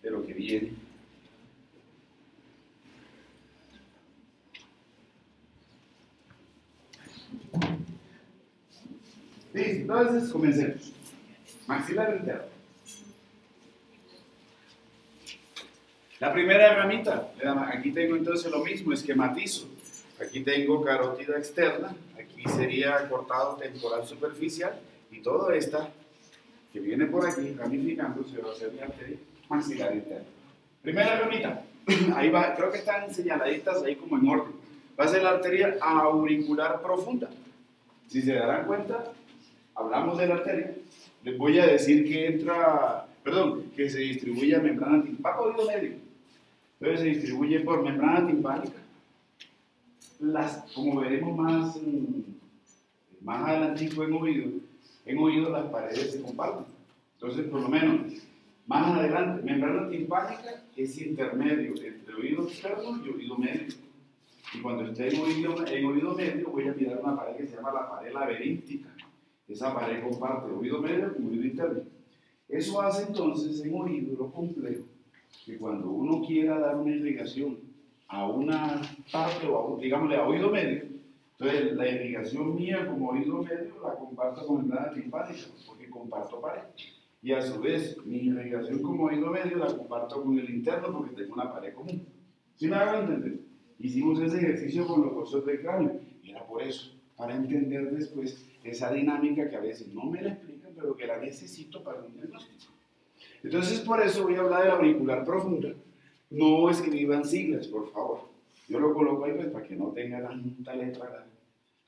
de lo que viene. Listo, entonces comencemos. Maxilar interno. La primera herramienta, aquí tengo entonces lo mismo, esquematizo. Aquí tengo carótida externa, aquí sería cortado temporal superficial, y todo esta que viene por aquí ramificando se va a hacer mi arteria maxilar interna. Primera herramienta, ahí va, creo que están señaladitas ahí como en orden. Va a ser la arteria auricular profunda. Si se darán cuenta, hablamos de la arteria, les voy a decir que entra, que se distribuye a membrana timpánica, oído medio. Entonces se distribuye por membrana timpánica. Como veremos más adelantico en oído las paredes se comparten. Entonces, por lo menos, más adelante, membrana timpánica es intermedio entre oído externo y oído medio. Y cuando esté en oído medio, voy a mirar una pared que se llama la pared laberíntica. Esa pared comparte oído medio con oído interno. Eso hace entonces en oído lo complejo, que cuando uno quiera dar una irrigación a una parte, digámosle a oído medio, entonces la irrigación mía como oído medio la comparto con membrana timpánica, porque comparto pared. Y a su vez, mi irrigación como oído medio la comparto con el interno, porque tengo una pared común. ¿Sí me hago entender? Hicimos ese ejercicio con los huesos del cráneo, y era por eso, para entender después esa dinámica que a veces no me la explican, pero que la necesito para un diagnóstico. Entonces, por eso voy a hablar de la auricular profunda. No escriban siglas, por favor. Yo lo coloco ahí pues, para que no tenga tanta letra grande.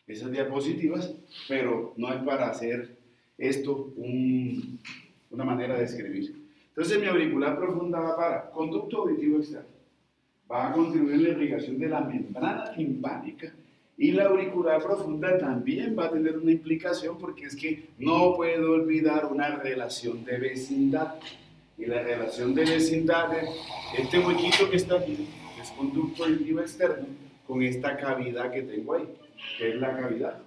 Esas diapositivas, pero no es para hacer esto una manera de escribir. Entonces, mi auricular profunda va para conducto auditivo externo. Va a contribuir en la irrigación de la membrana timpánica. Y la auricular profunda también va a tener una implicación, porque es que no puedo olvidar una relación de vecindad. Y la relación de vecindad es este huequito que está aquí, que es conducto auditivo externo, con esta cavidad que tengo ahí, que es la cavidad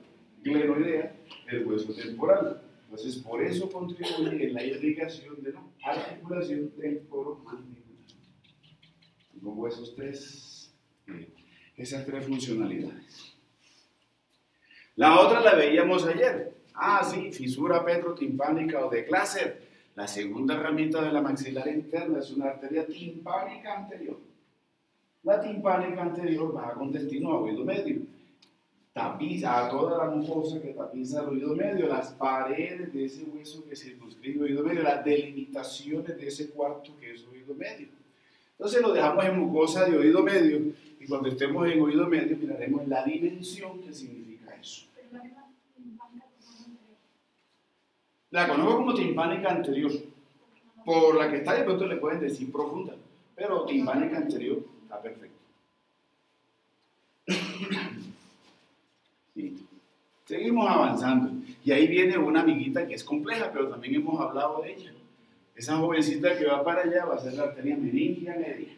glenoidea del hueso temporal. Entonces, por eso contribuye en la irrigación de la articulación temporomandibular. Pongo esas tres funcionalidades. La otra la veíamos ayer. Sí, fisura petrotimpánica o de Glasser. La segunda herramienta de la maxilar interna es una arteria timpánica anterior. La timpánica anterior baja con destino a oído medio. Tapiza a toda la mucosa que tapiza el oído medio, las paredes de ese hueso que circunscribe el oído medio, las delimitaciones de ese cuarto que es oído medio. Entonces lo dejamos en mucosa de oído medio, y cuando estemos en oído medio miraremos la dimensión que significa eso. La conozco como timpánica anterior, por la que está de pronto le pueden decir profunda, pero timpánica anterior está perfecto. Sí. Seguimos avanzando, y ahí viene una amiguita que es compleja, pero también hemos hablado de ella. Esa jovencita que va para allá va a ser la arteria meningia media.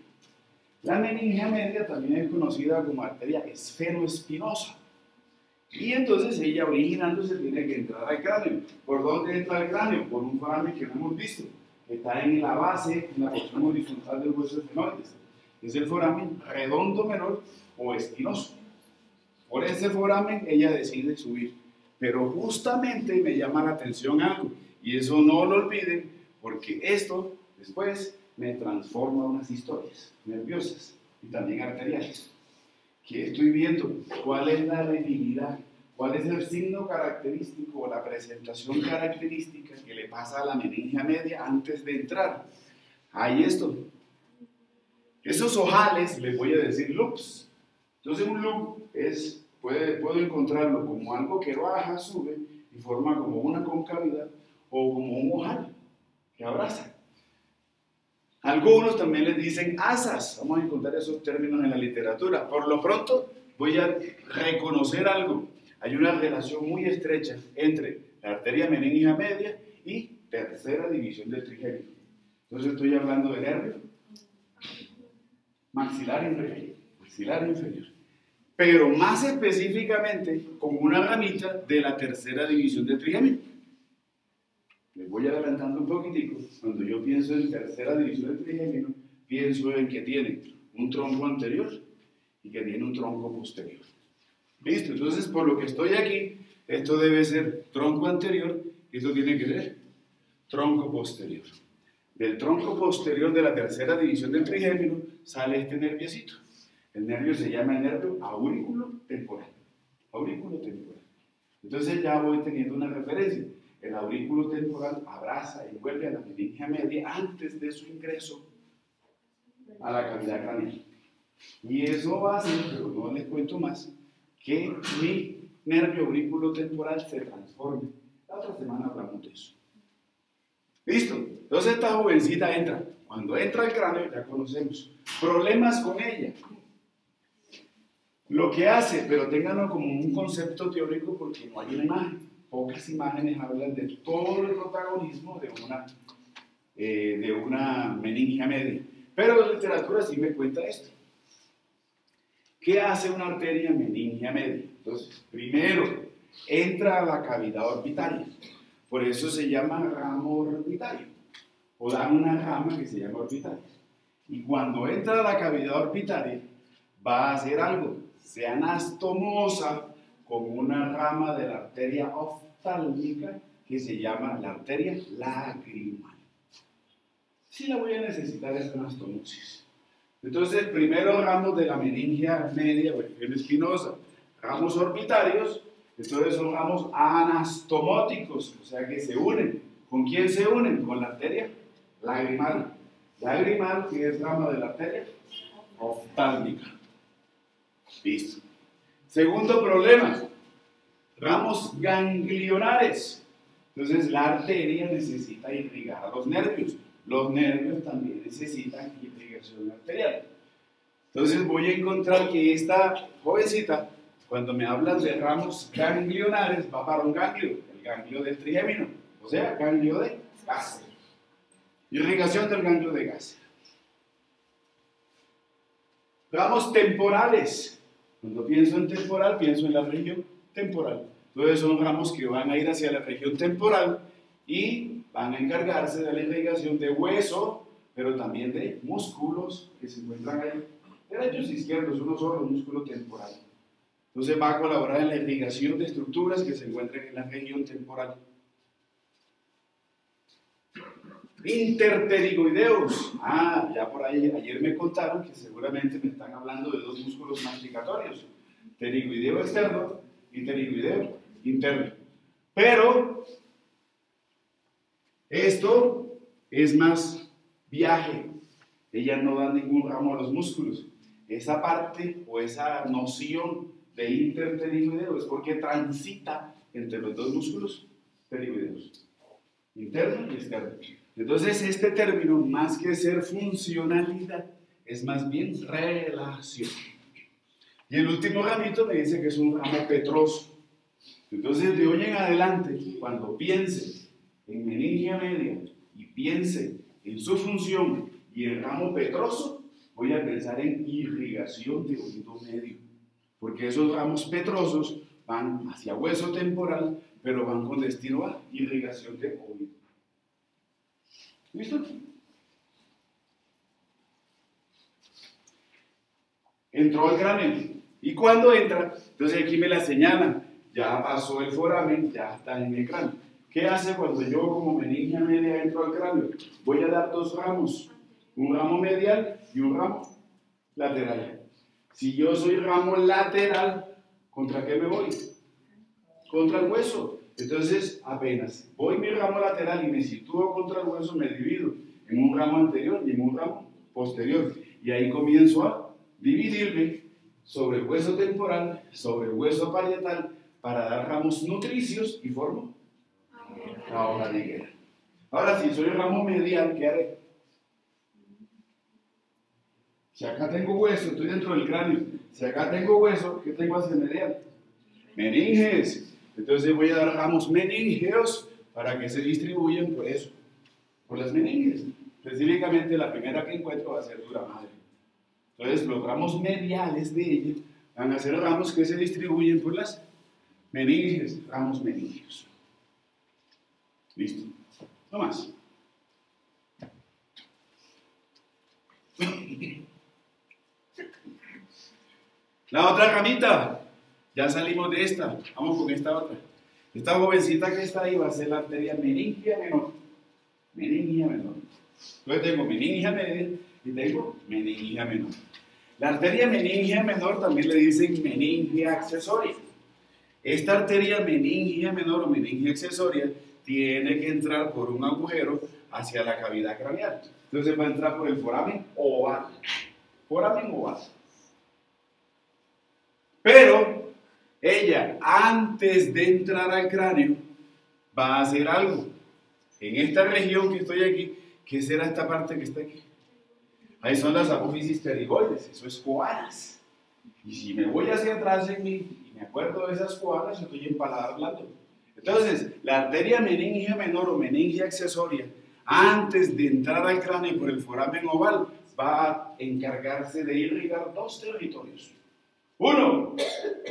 La meningia media también es conocida como arteria esferoespinosa. Y entonces ella originándose tiene que entrar al cráneo. ¿Por dónde entra el cráneo? Por un foramen que no hemos visto, que está en la base, en la porción horizontal del hueso esfenoides. Es el foramen redondo menor o espinoso. Por ese foramen ella decide subir. Pero justamente me llama la atención algo, y eso no lo olviden, porque esto después me transforma unas historias nerviosas y también arteriales. Que estoy viendo cuál es la rigidez, cuál es el signo característico o la presentación característica que le pasa a la meningia media antes de entrar. Ahí esto. Esos ojales, les voy a decir loops. Entonces un loop puedo encontrarlo como algo que baja, sube y forma como una concavidad o como un ojal que abraza. Algunos también les dicen asas. Vamos a encontrar esos términos en la literatura. Por lo pronto voy a reconocer algo. Hay una relación muy estrecha entre la arteria meningia media y tercera división del trigémino. Entonces estoy hablando de nervio maxilar inferior. Pero más específicamente con una ramita de la tercera división del trigémino. Les voy adelantando un poquitico. Cuando yo pienso en tercera división del trigémino, pienso en que tiene un tronco anterior y que tiene un tronco posterior. ¿Listo? Entonces, por lo que estoy aquí, esto debe ser tronco anterior y esto tiene que ser tronco posterior. Del tronco posterior de la tercera división del trigémino sale este nerviecito. El nervio se llama el nervio aurículo temporal. Aurículo temporal. Entonces ya voy teniendo una referencia. El aurículo temporal abraza y envuelve a la meningia media antes de su ingreso a la cavidad craneal. Y eso va a hacer, pero no les cuento más, que mi nervio aurículo temporal se transforme. La otra semana hablamos de eso. ¿Listo? Entonces esta jovencita entra. Cuando entra al cráneo, ya conocemos. Problemas con ella. Lo que hace, pero ténganlo como un concepto teórico porque no hay una imagen. Pocas imágenes hablan de todo el protagonismo de una meningia media. Pero la literatura sí me cuenta esto. ¿Qué hace una arteria meningia media? Entonces, primero, entra a la cavidad orbitaria. Por eso se llama ramo orbitario. O dan una rama que se llama orbitaria. Y cuando entra a la cavidad orbitaria, va a hacer algo. Se anastomosa con una rama de la arteria oftálmica que se llama la arteria lagrimal. Sí la voy a necesitar esa anastomosis. Entonces, primero ramos de la meningia media o espinosa, ramos orbitarios, entonces son ramos anastomóticos, o sea que se unen. ¿Con quién se unen? Con la arteria lagrimal. Lagrimal, que es rama de la arteria oftálmica. Listo. Segundo problema, ramos ganglionares. Entonces la arteria necesita irrigar a los nervios. Los nervios también necesitan irrigación arterial. Entonces voy a encontrar que esta jovencita, cuando me hablan de ramos ganglionares, va para un ganglio, el ganglio del trigémino, o sea, ganglio de Gasser. Irrigación del ganglio de Gasser. Ramos temporales. Cuando pienso en temporal, pienso en la región temporal. Entonces son ramos que van a ir hacia la región temporal y van a encargarse de la irrigación de hueso, pero también de músculos que se encuentran ahí, derechos e izquierdos, uno solo, músculo temporal. Entonces va a colaborar en la irrigación de estructuras que se encuentran en la región temporal. Interpterigoideus. Ya por ahí, ayer me contaron que seguramente me están hablando de dos músculos masticatorios. Pterigoideo externo y pterigoideo interno. Pero esto es más viaje. Ella no da ningún ramo a los músculos. Esa parte o esa noción de interpterigoideo es porque transita entre los dos músculos pterigoideos, interno y externo. Entonces este término, más que ser funcionalidad, es más bien relación. Y el último ramito me dice que es un ramo petroso. Entonces de hoy en adelante, cuando piense en meningia media y piense en su función y el ramo petroso, voy a pensar en irrigación de oído medio. Porque esos ramos petrosos van hacia hueso temporal, pero van con destino a irrigación de oído. ¿Listo? Entró al cráneo. ¿Y cuando entra? Entonces aquí me la señalan. Ya pasó el foramen, ya está en el cráneo. ¿Qué hace cuando yo como meningia media entro al cráneo? Voy a dar dos ramos. Un ramo medial y un ramo lateral. Si yo soy ramo lateral, ¿contra qué me voy? Contra el hueso. Entonces, apenas voy mi ramo lateral y me sitúo contra el hueso, me divido en un ramo anterior y en un ramo posterior. Y ahí comienzo a dividirme sobre el hueso temporal, sobre el hueso parietal, para dar ramos nutricios y formo la hoja negra. Ahora, si soy ramo medial, ¿qué haré? Si acá tengo hueso, estoy dentro del cráneo. Si acá tengo hueso, ¿qué tengo hacia el medial? Meninges. Entonces voy a dar ramos meningeos para que se distribuyan por eso, por las meninges. Específicamente la primera que encuentro va a ser dura madre. Entonces los ramos mediales de ella van a ser ramos que se distribuyen por las meninges, ramos meningeos. Listo. No más. La otra ramita, ya salimos de esta, vamos con esta otra. Esta jovencita que está ahí va a ser la arteria meningia menor. Meningia menor. Entonces tengo meningia media y tengo meningia menor. La arteria meningia menor también le dicen meningia accesoria. Esta arteria meningia menor o meningia accesoria tiene que entrar por un agujero hacia la cavidad craneal. Entonces va a entrar por el foramen oval. Foramen oval. Pero ella, antes de entrar al cráneo, va a hacer algo. En esta región que estoy aquí, ¿qué será esta parte que está aquí? Ahí son las apófisis pterigoides, eso es coanas. Y si me voy hacia atrás en mí y me acuerdo de esas coanas, estoy en paladar blando. Entonces, la arteria meningia menor o meningia accesoria, antes de entrar al cráneo por el foramen oval, va a encargarse de irrigar dos territorios. Uno,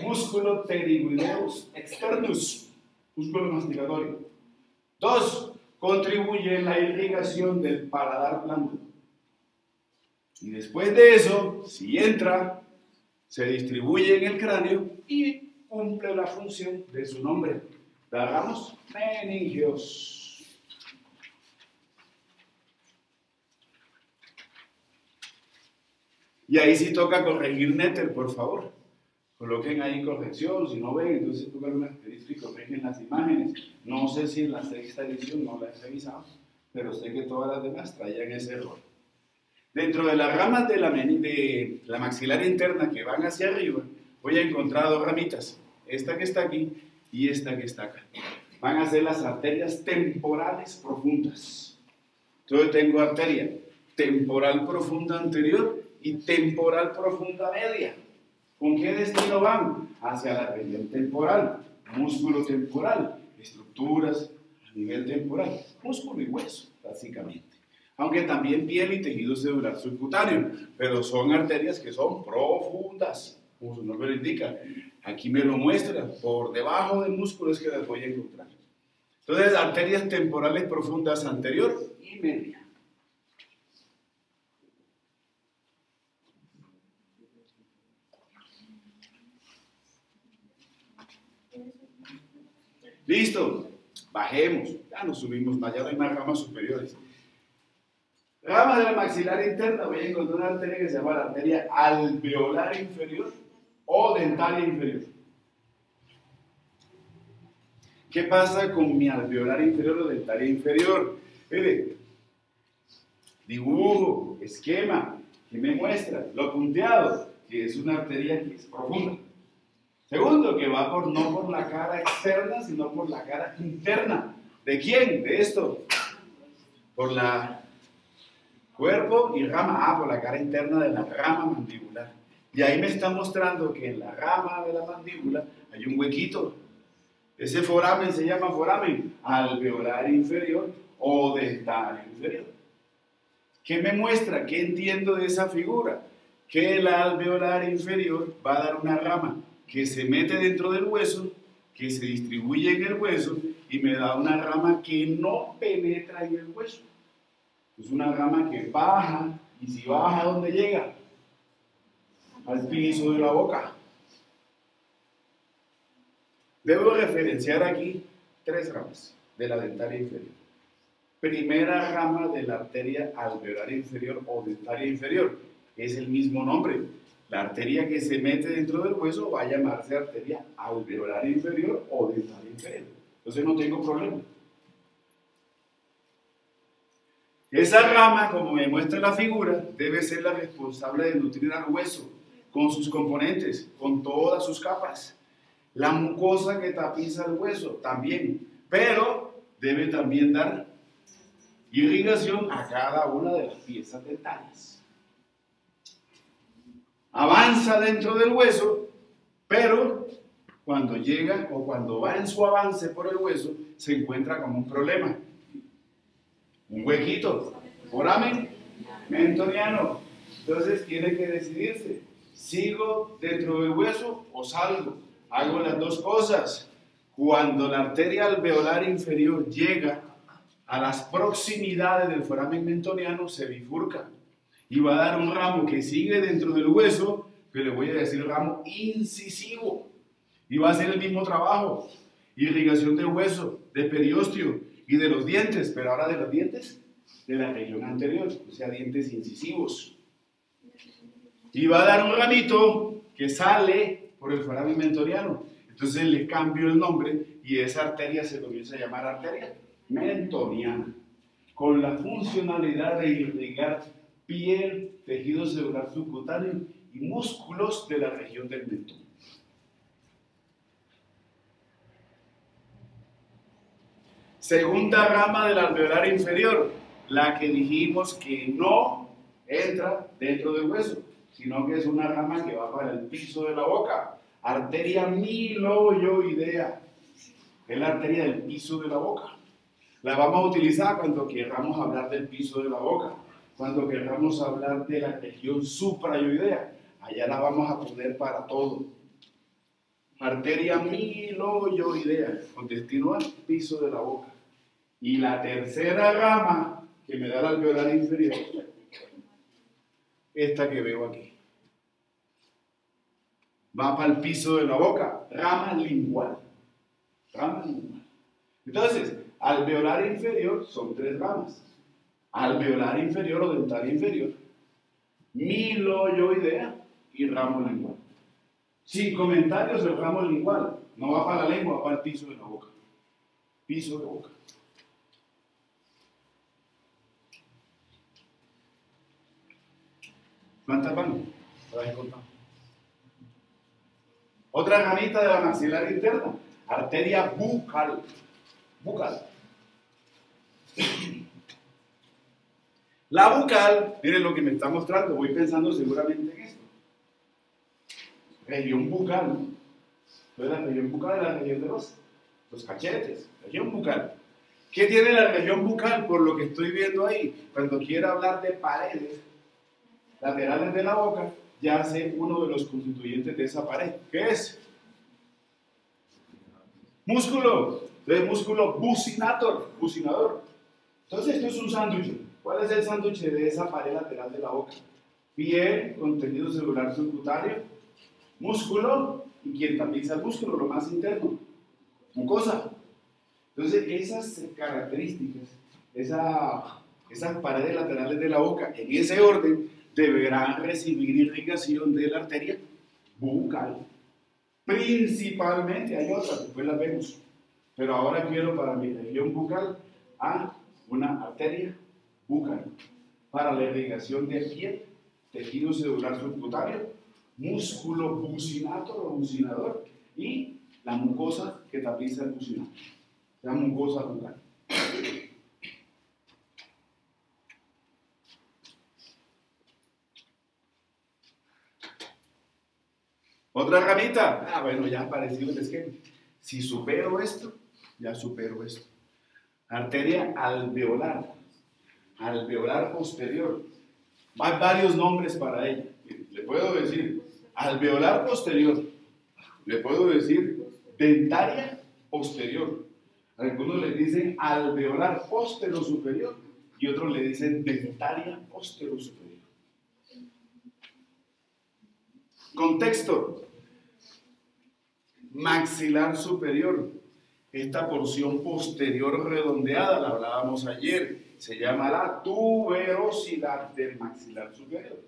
músculo pterigoideus externus, músculo masticatorio. Dos, contribuye en la irrigación del paladar blando. Y después de eso, si entra, se distribuye en el cráneo y cumple la función de su nombre. Hagamos meningios. Y ahí sí toca corregir Netter, por favor. Coloquen ahí corrección, si no ven, entonces tocan un asterisco y corrigen las imágenes. No sé si en la sexta edición no la he revisado, pero sé que todas las demás traían ese error. Dentro de las ramas de la maxilar interna que van hacia arriba, voy a encontrar dos ramitas, esta que está aquí y esta que está acá. Van a ser las arterias temporales profundas. Entonces tengo arteria temporal profunda anterior y temporal profunda media. ¿Con qué destino van? Hacia la región temporal, músculo temporal, estructuras a nivel temporal, músculo y hueso, básicamente. Aunque también piel y tejido celular subcutáneo, pero son arterias que son profundas, como su nombre lo indica. Aquí me lo muestra, por debajo del músculo es que las voy a encontrar. Entonces, arterias temporales profundas anterior y media. Listo, bajemos, ya nos subimos más, ya no hay más ramas superiores. Rama de la maxilar interna, voy a encontrar una arteria que se llama la arteria alveolar inferior o dentaria inferior. ¿Qué pasa con mi alveolar inferior o dentaria inferior? Mire, dibujo, esquema, que me muestra lo punteado, que es una arteria que es profunda. Segundo, que va no por la cara externa, sino por la cara interna. ¿De quién? De esto. Por la cuerpo y rama. Por la cara interna de la rama mandibular. Y ahí me está mostrando que en la rama de la mandíbula hay un huequito. Ese foramen se llama foramen alveolar inferior o dentario inferior. ¿Qué me muestra? ¿Qué entiendo de esa figura? Que el alveolar inferior va a dar una rama que se mete dentro del hueso, que se distribuye en el hueso y me da una rama que no penetra en el hueso. Es una rama que baja, y si baja, ¿a dónde llega? Al piso de la boca. Debo referenciar aquí tres ramas de la dentaria inferior. Primera rama de la arteria alveolar inferior o dentaria inferior, es el mismo nombre. La arteria que se mete dentro del hueso va a llamarse arteria alveolar inferior o dentaria inferior. Entonces no tengo problema. Esa rama, como me muestra la figura, debe ser la responsable de nutrir al hueso con sus componentes, con todas sus capas. La mucosa que tapiza el hueso también, pero debe también dar irrigación a cada una de las piezas dentales. Avanza dentro del hueso, pero cuando llega o cuando va en su avance por el hueso, se encuentra con un problema. Un huequito, foramen mentoniano. Entonces tiene que decidirse, ¿sigo dentro del hueso o salgo? Hago las dos cosas. Cuando la arteria alveolar inferior llega a las proximidades del foramen mentoniano se bifurca y va a dar un ramo que sigue dentro del hueso, que le voy a decir ramo incisivo, y va a hacer el mismo trabajo, irrigación del hueso, de periósteo y de los dientes, pero ahora de los dientes de la región anterior, o sea, dientes incisivos. Y va a dar un ramito que sale por el foramen mentoniano. Entonces le cambio el nombre y esa arteria se comienza a llamar arteria mentoniana, con la funcionalidad de irrigar piel, tejido celular subcutáneo y músculos de la región del mentón. Segunda rama del alveolar inferior, la que dijimos que no entra dentro del hueso, sino que es una rama que va para el piso de la boca, arteria miloioidea, es la arteria del piso de la boca. La vamos a utilizar cuando queramos hablar del piso de la boca, cuando queramos hablar de la región suprayoidea, allá la vamos a poner para todo. Arteria miloioidea, con destino al piso de la boca. Y la tercera rama que me da el alveolar inferior, esta que veo aquí, va para el piso de la boca, rama lingual. Rama lingual. Entonces, alveolar inferior son tres ramas. Alveolar inferior o dental inferior, miloioidea y ramo lingual. Sin comentarios, el ramo lingual no va para la lengua, va para el piso de la boca. Piso de boca. ¿Cuántas van? Otra ramita de la maxilar interna, arteria bucal. Bucal. La bucal, miren lo que me está mostrando, voy pensando seguramente en esto. Región bucal, ¿no? Entonces la región bucal es la región de los cachetes, región bucal. ¿Qué tiene la región bucal por lo que estoy viendo ahí? Cuando quiero hablar de paredes laterales de la boca, ya sé uno de los constituyentes de esa pared. ¿Qué es? Músculo. Entonces, músculo bucinador. Entonces, esto es un sándwich. ¿Cuál es el sándwich de esa pared lateral de la boca? Piel, contenido celular subcutáneo, músculo, y quien tapiza el músculo, lo más interno, mucosa. Entonces, esas características, esas paredes laterales de la boca, en ese orden, deberán recibir irrigación de la arteria bucal. Principalmente, hay otras, después las vemos. Pero ahora quiero para mi región bucal una arteria bucal para la irrigación de piel, tejido celular subcutáneo, músculo bucinador y la mucosa que tapiza el bucinato, la mucosa bucal. Otra ramita, bueno, ya ha aparecido el esquema. Si supero esto, ya supero esto. Arteria alveolar, alveolar posterior. Hay varios nombres para ella. Le puedo decir alveolar posterior, le puedo decir dentaria posterior. Algunos le dicen alveolar postero superior y otros le dicen dentaria postero superior. Contexto. Maxilar superior. Esta porción posterior redondeada, la hablábamos ayer, se llama la tuberosidad del maxilar superior.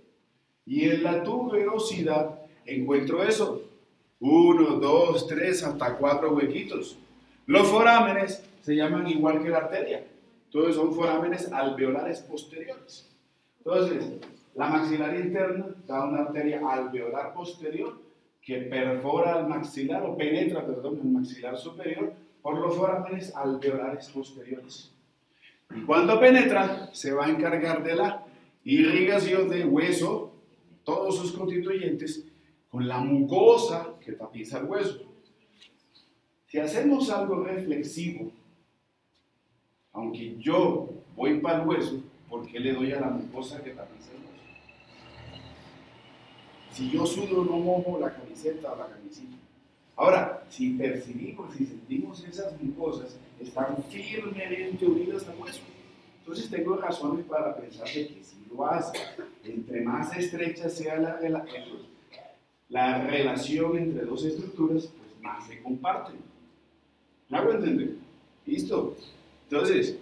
Y en la tuberosidad encuentro eso. 1, 2, 3, hasta 4 huequitos. Los forámenes se llaman igual que la arteria. Todos son forámenes alveolares posteriores. Entonces, la maxilar interna da una arteria alveolar posterior que perfora el maxilar, o penetra, perdón, el maxilar superior por los forámenes alveolares posteriores. Y cuando penetra, se va a encargar de la irrigación del hueso, todos sus constituyentes, con la mucosa que tapiza el hueso. Si hacemos algo reflexivo, aunque yo voy para el hueso, ¿por qué le doy a la mucosa que tapiza el hueso? Si yo sudo, no mojo la camiseta o la camisita. Ahora, si percibimos, si sentimos esas mucosas, están firmemente unidas al hueso. Entonces tengo razones para pensar de que si lo hace, entre más estrecha sea la relación entre dos estructuras, pues más se comparten. ¿Me hago entender? ¿Listo? Entonces,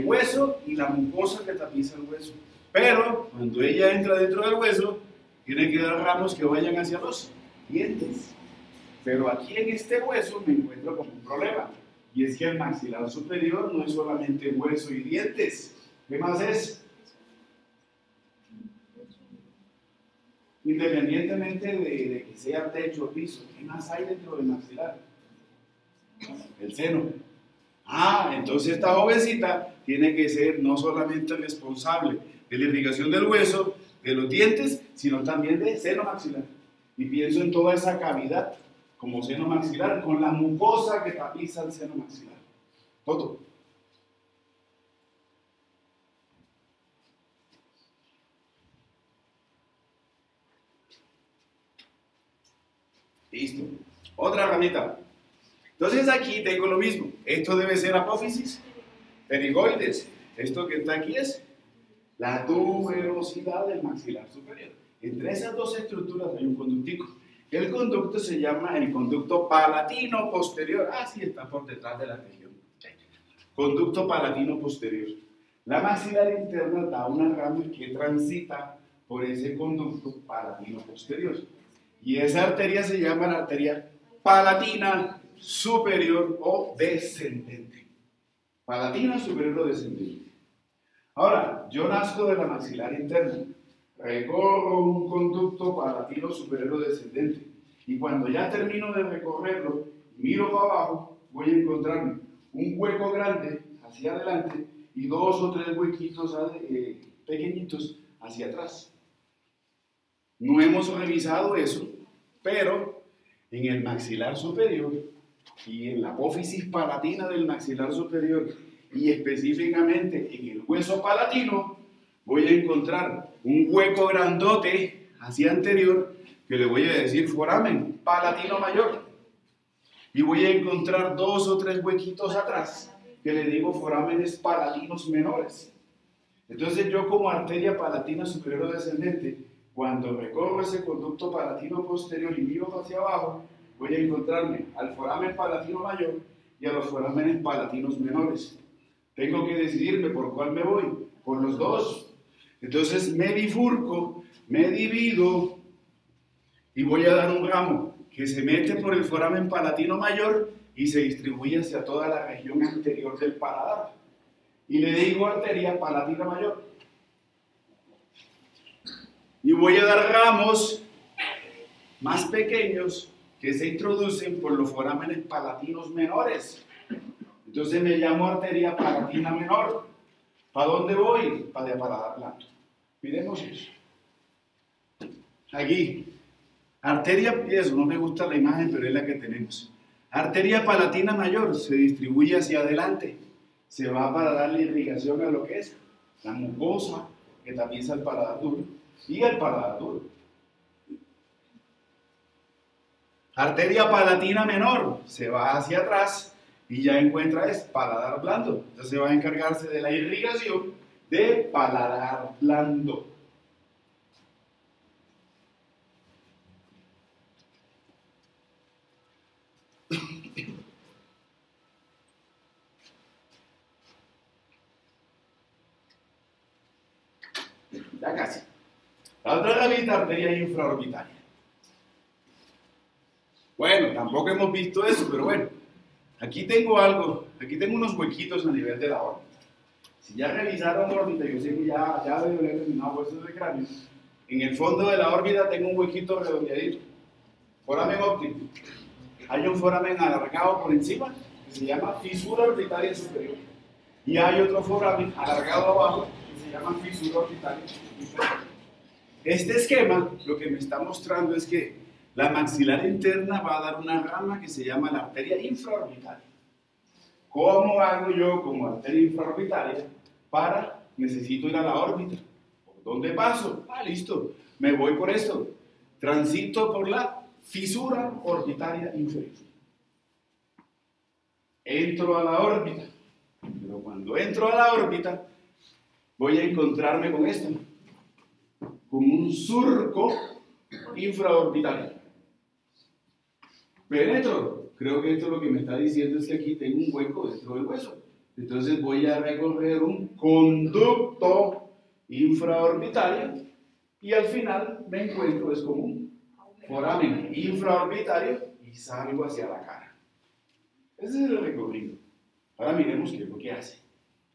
hueso y la mucosa que tapiza el hueso. Pero cuando ella entra dentro del hueso, tiene que dar ramos que vayan hacia los dientes. Pero aquí en este hueso me encuentro con un problema. Y es que el maxilar superior no es solamente hueso y dientes. ¿Qué más es? Independientemente de que sea techo o piso, ¿qué más hay dentro del maxilar? El seno. Entonces esta jovencita tiene que ser no solamente responsable de la irrigación del hueso, de los dientes, sino también de seno maxilar. Y pienso en toda esa cavidad como seno maxilar, con la mucosa que tapiza el seno maxilar. Todo. Listo. Otra ramita. Entonces aquí tengo lo mismo. Esto debe ser apófisis, pterigoides. Esto que está aquí es la tuberosidad del maxilar superior. Entre esas dos estructuras hay un conductico. El conducto se llama el conducto palatino posterior. Sí, está por detrás de la región. Conducto palatino posterior. La maxilar interna da una rama que transita por ese conducto palatino posterior. Y esa arteria se llama la arteria palatina superior o descendente. Palatina superior o descendente. Ahora, yo nazco de la maxilar interna, recorro un conducto palatino superior o descendente, y cuando ya termino de recorrerlo, miro para abajo, voy a encontrarme un hueco grande hacia adelante y 2 o 3 huequitos pequeñitos hacia atrás. No hemos revisado eso, pero en el maxilar superior y en la apófisis palatina del maxilar superior y específicamente en el hueso palatino, voy a encontrar un hueco grandote hacia anterior que le voy a decir foramen palatino mayor. Y voy a encontrar 2 o 3 huequitos atrás que le digo forámenes palatinos menores. Entonces yo como arteria palatina superior o descendente, cuando recorro ese conducto palatino posterior y miro hacia abajo, voy a encontrarme al foramen palatino mayor y a los forámenes palatinos menores. Tengo que decidirme por cuál me voy, por los dos. Entonces me bifurco, me divido y voy a dar un ramo que se mete por el foramen palatino mayor y se distribuye hacia toda la región anterior del paladar. Y le digo arteria palatina mayor. Y voy a dar ramos más pequeños que se introducen por los forámenes palatinos menores. Entonces me llamo arteria palatina menor. ¿Para dónde voy? Para el paladar blando. Miremos eso. Aquí. Arteria, eso no me gusta la imagen, pero es la que tenemos. Arteria palatina mayor se distribuye hacia adelante. Se va para darle irrigación a lo que es la mucosa que tapiza el paladar duro y el paladar duro. Arteria palatina menor se va hacia atrás y ya encuentra paladar blando. Entonces va a encargarse de la irrigación de paladar blando. Ya casi. La otra ramita, arteria infraorbitaria. Bueno, tampoco hemos visto eso, pero bueno. Aquí tengo algo, aquí tengo unos huequitos a nivel de la órbita. Si ya revisaron la órbita, yo sé que ya debo haber terminado huesos de cráneo. En el fondo de la órbita tengo un huequito redondeadito. Foramen óptico. Hay un foramen alargado por encima que se llama fisura orbitaria superior. Y hay otro foramen alargado abajo que se llama fisura orbitaria inferior. Este esquema lo que me está mostrando es que la maxilar interna va a dar una rama que se llama la arteria infraorbitaria. ¿Cómo hago yo como arteria infraorbitaria necesito ir a la órbita? ¿Por dónde paso? Listo, me voy por esto. Transito por la fisura orbitaria inferior. Entro a la órbita. Pero cuando entro a la órbita, voy a encontrarme con esto. Con un surco infraorbitario. Penetro. Creo que esto lo que me está diciendo es que aquí tengo un hueco dentro del hueso. Entonces voy a recorrer un conducto infraorbitario y al final me encuentro es como un foramen infraorbitario y salgo hacia la cara. Ese es el recorrido. Ahora miremos qué es lo que hace.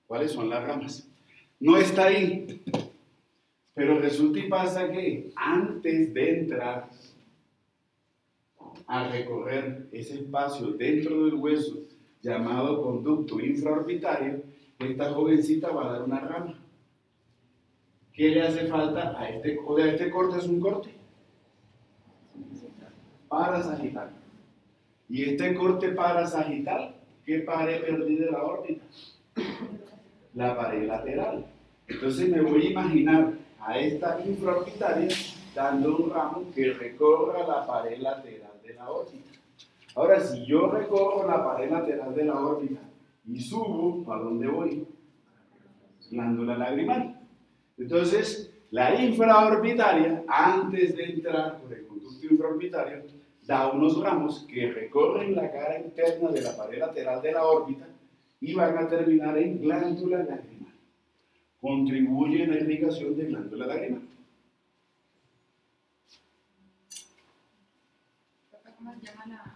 ¿Cuáles son las ramas? No está ahí. Pero resulta y pasa que antes de entrar a recorrer ese espacio dentro del hueso llamado conducto infraorbitario, esta jovencita va a dar una rama. ¿Qué le hace falta a este corte? ¿Este corte es un corte? Parasagital. ¿Y este corte parasagital? ¿Qué pared perdí de la órbita? La pared lateral. Entonces me voy a imaginar a esta infraorbitaria dando un ramo que recorra la pared lateral de la órbita. Ahora, si yo recorro la pared lateral de la órbita y subo, ¿a dónde voy? Glándula lagrimal. Entonces, la infraorbitaria, antes de entrar por el conducto infraorbitario, da unos ramos que recorren la cara interna de la pared lateral de la órbita y van a terminar en glándula lagrimal. Contribuye en la irrigación de glándula lagrimal. ¿Cómo se llama la glándula?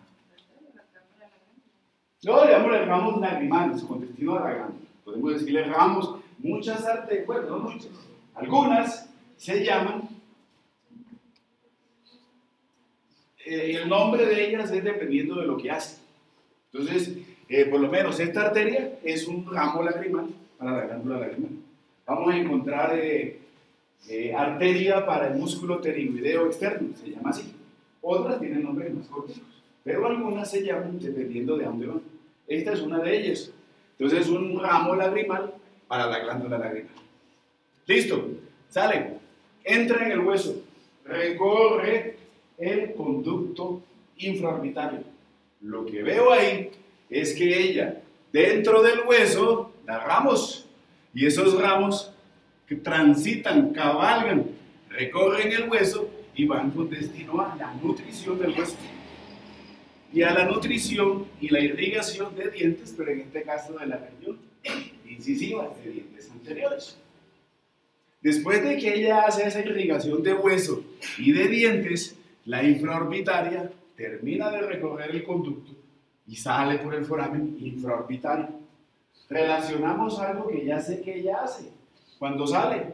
No, llamémosle ramos lagrimales, con destino a la glándula. Podemos decirle ramos, muchas arterias, bueno, no muchas, algunas se llaman, el nombre de ellas es dependiendo de lo que hace. Entonces, por lo menos esta arteria es un ramo lagrimal para la glándula lagrimal. Vamos a encontrar arteria para el músculo pterigoideo externo, se llama así. Otras tienen nombres más cortos, pero algunas se llaman dependiendo de dónde van. Esta es una de ellas. Entonces, un ramo lagrimal para la glándula lagrimal. Listo, sale, entra en el hueso, recorre el conducto infraorbitario. Lo que veo ahí es que ella, dentro del hueso, da ramos. Y esos ramos que transitan, cabalgan, recorren el hueso y van con destino a la nutrición del hueso. Y a la nutrición y la irrigación de dientes, pero en este caso de la región incisiva de dientes anteriores. Después de que ella hace esa irrigación de hueso y de dientes, la infraorbitaria termina de recorrer el conducto y sale por el foramen infraorbitario. Relacionamos algo que ya sé que ella hace. Cuando sale,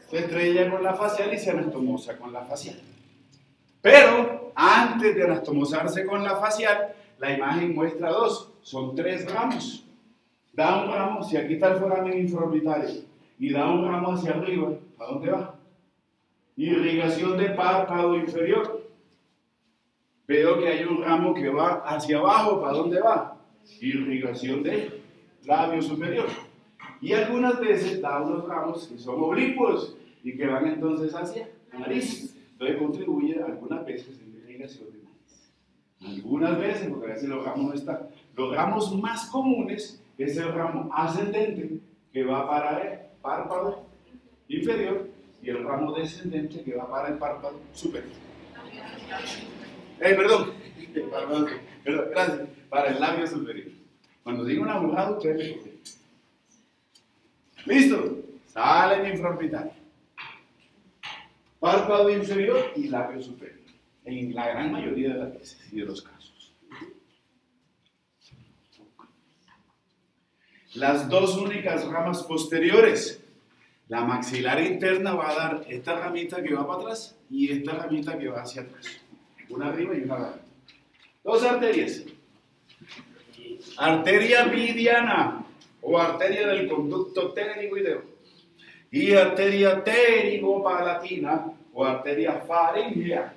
se estrella con la facial y se anastomosa con la facial. Pero antes de anastomosarse con la facial, la imagen muestra dos, son tres ramos. Da un ramo, si aquí está el foramen infraorbitario, y da un ramo hacia arriba, ¿a dónde va? Irrigación de párpado inferior. Veo que hay un ramo que va hacia abajo, ¿para dónde va? Irrigación de labio superior. Y algunas veces da unos ramos que son oblicuos y que van entonces hacia la nariz. Entonces contribuye algunas veces en irrigación de nariz. Algunas veces, porque a veces los ramos no están. Los ramos más comunes es el ramo ascendente que va para el párpado inferior y el ramo descendente que va para el párpado superior. Perdón, gracias. Para el labio superior. Cuando digo una burrada, ustedes me cogen. ¿Listo? Sale el infraorbitario. Párpado inferior y labio superior. En la gran mayoría de las veces y de los casos. Las dos únicas ramas posteriores. La maxilar interna va a dar esta ramita que va para atrás y esta ramita que va hacia atrás. Una arriba y una abajo. Dos arterias. Arteria mediana o arteria del conducto pterigoideo y arteria pterigopalatina o arteria faríngea.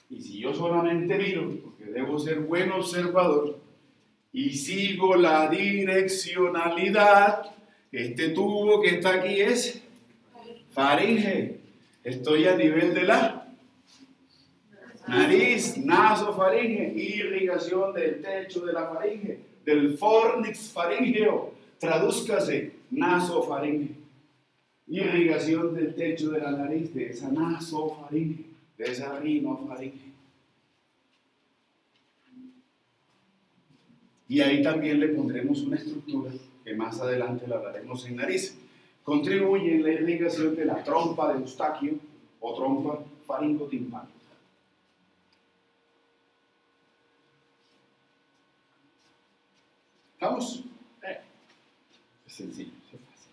Y si yo solamente miro, porque debo ser buen observador, y sigo la direccionalidad, este tubo que está aquí es faringe. Estoy a nivel de la nariz, nasofaringe, irrigación del techo de la faringe, del fornix faríngeo. Tradúzcase, nasofaringe. Irrigación del techo de la nariz, de esa nasofaringe, de esa rinofaringe. Y ahí también le pondremos una estructura que más adelante la hablaremos en nariz. Contribuye en la irrigación de la trompa de Eustaquio o trompa faringotimpánica. ¿Estamos? Es sencillo, es fácil.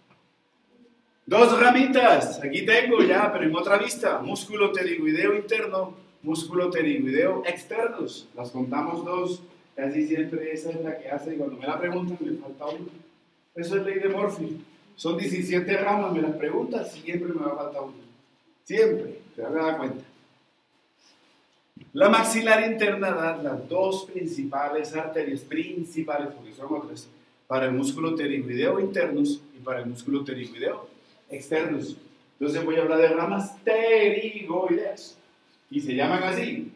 Dos ramitas, aquí tengo ya, pero en otra vista. Músculo pterigoideo interno, músculo pterigoideo externos. Las contamos dos. Casi siempre esa es la que hace, y cuando me la preguntan me falta uno. Eso es ley de Murphy. Son 17 ramas, me las preguntas, siempre me va a faltar uno. Siempre, te vas a dar cuenta. La maxilar interna da las dos principales arterias, porque son otras, para el músculo pterigoideo internos y para el músculo pterigoideo externos. Entonces voy a hablar de ramas pterigoideas, y se llaman así: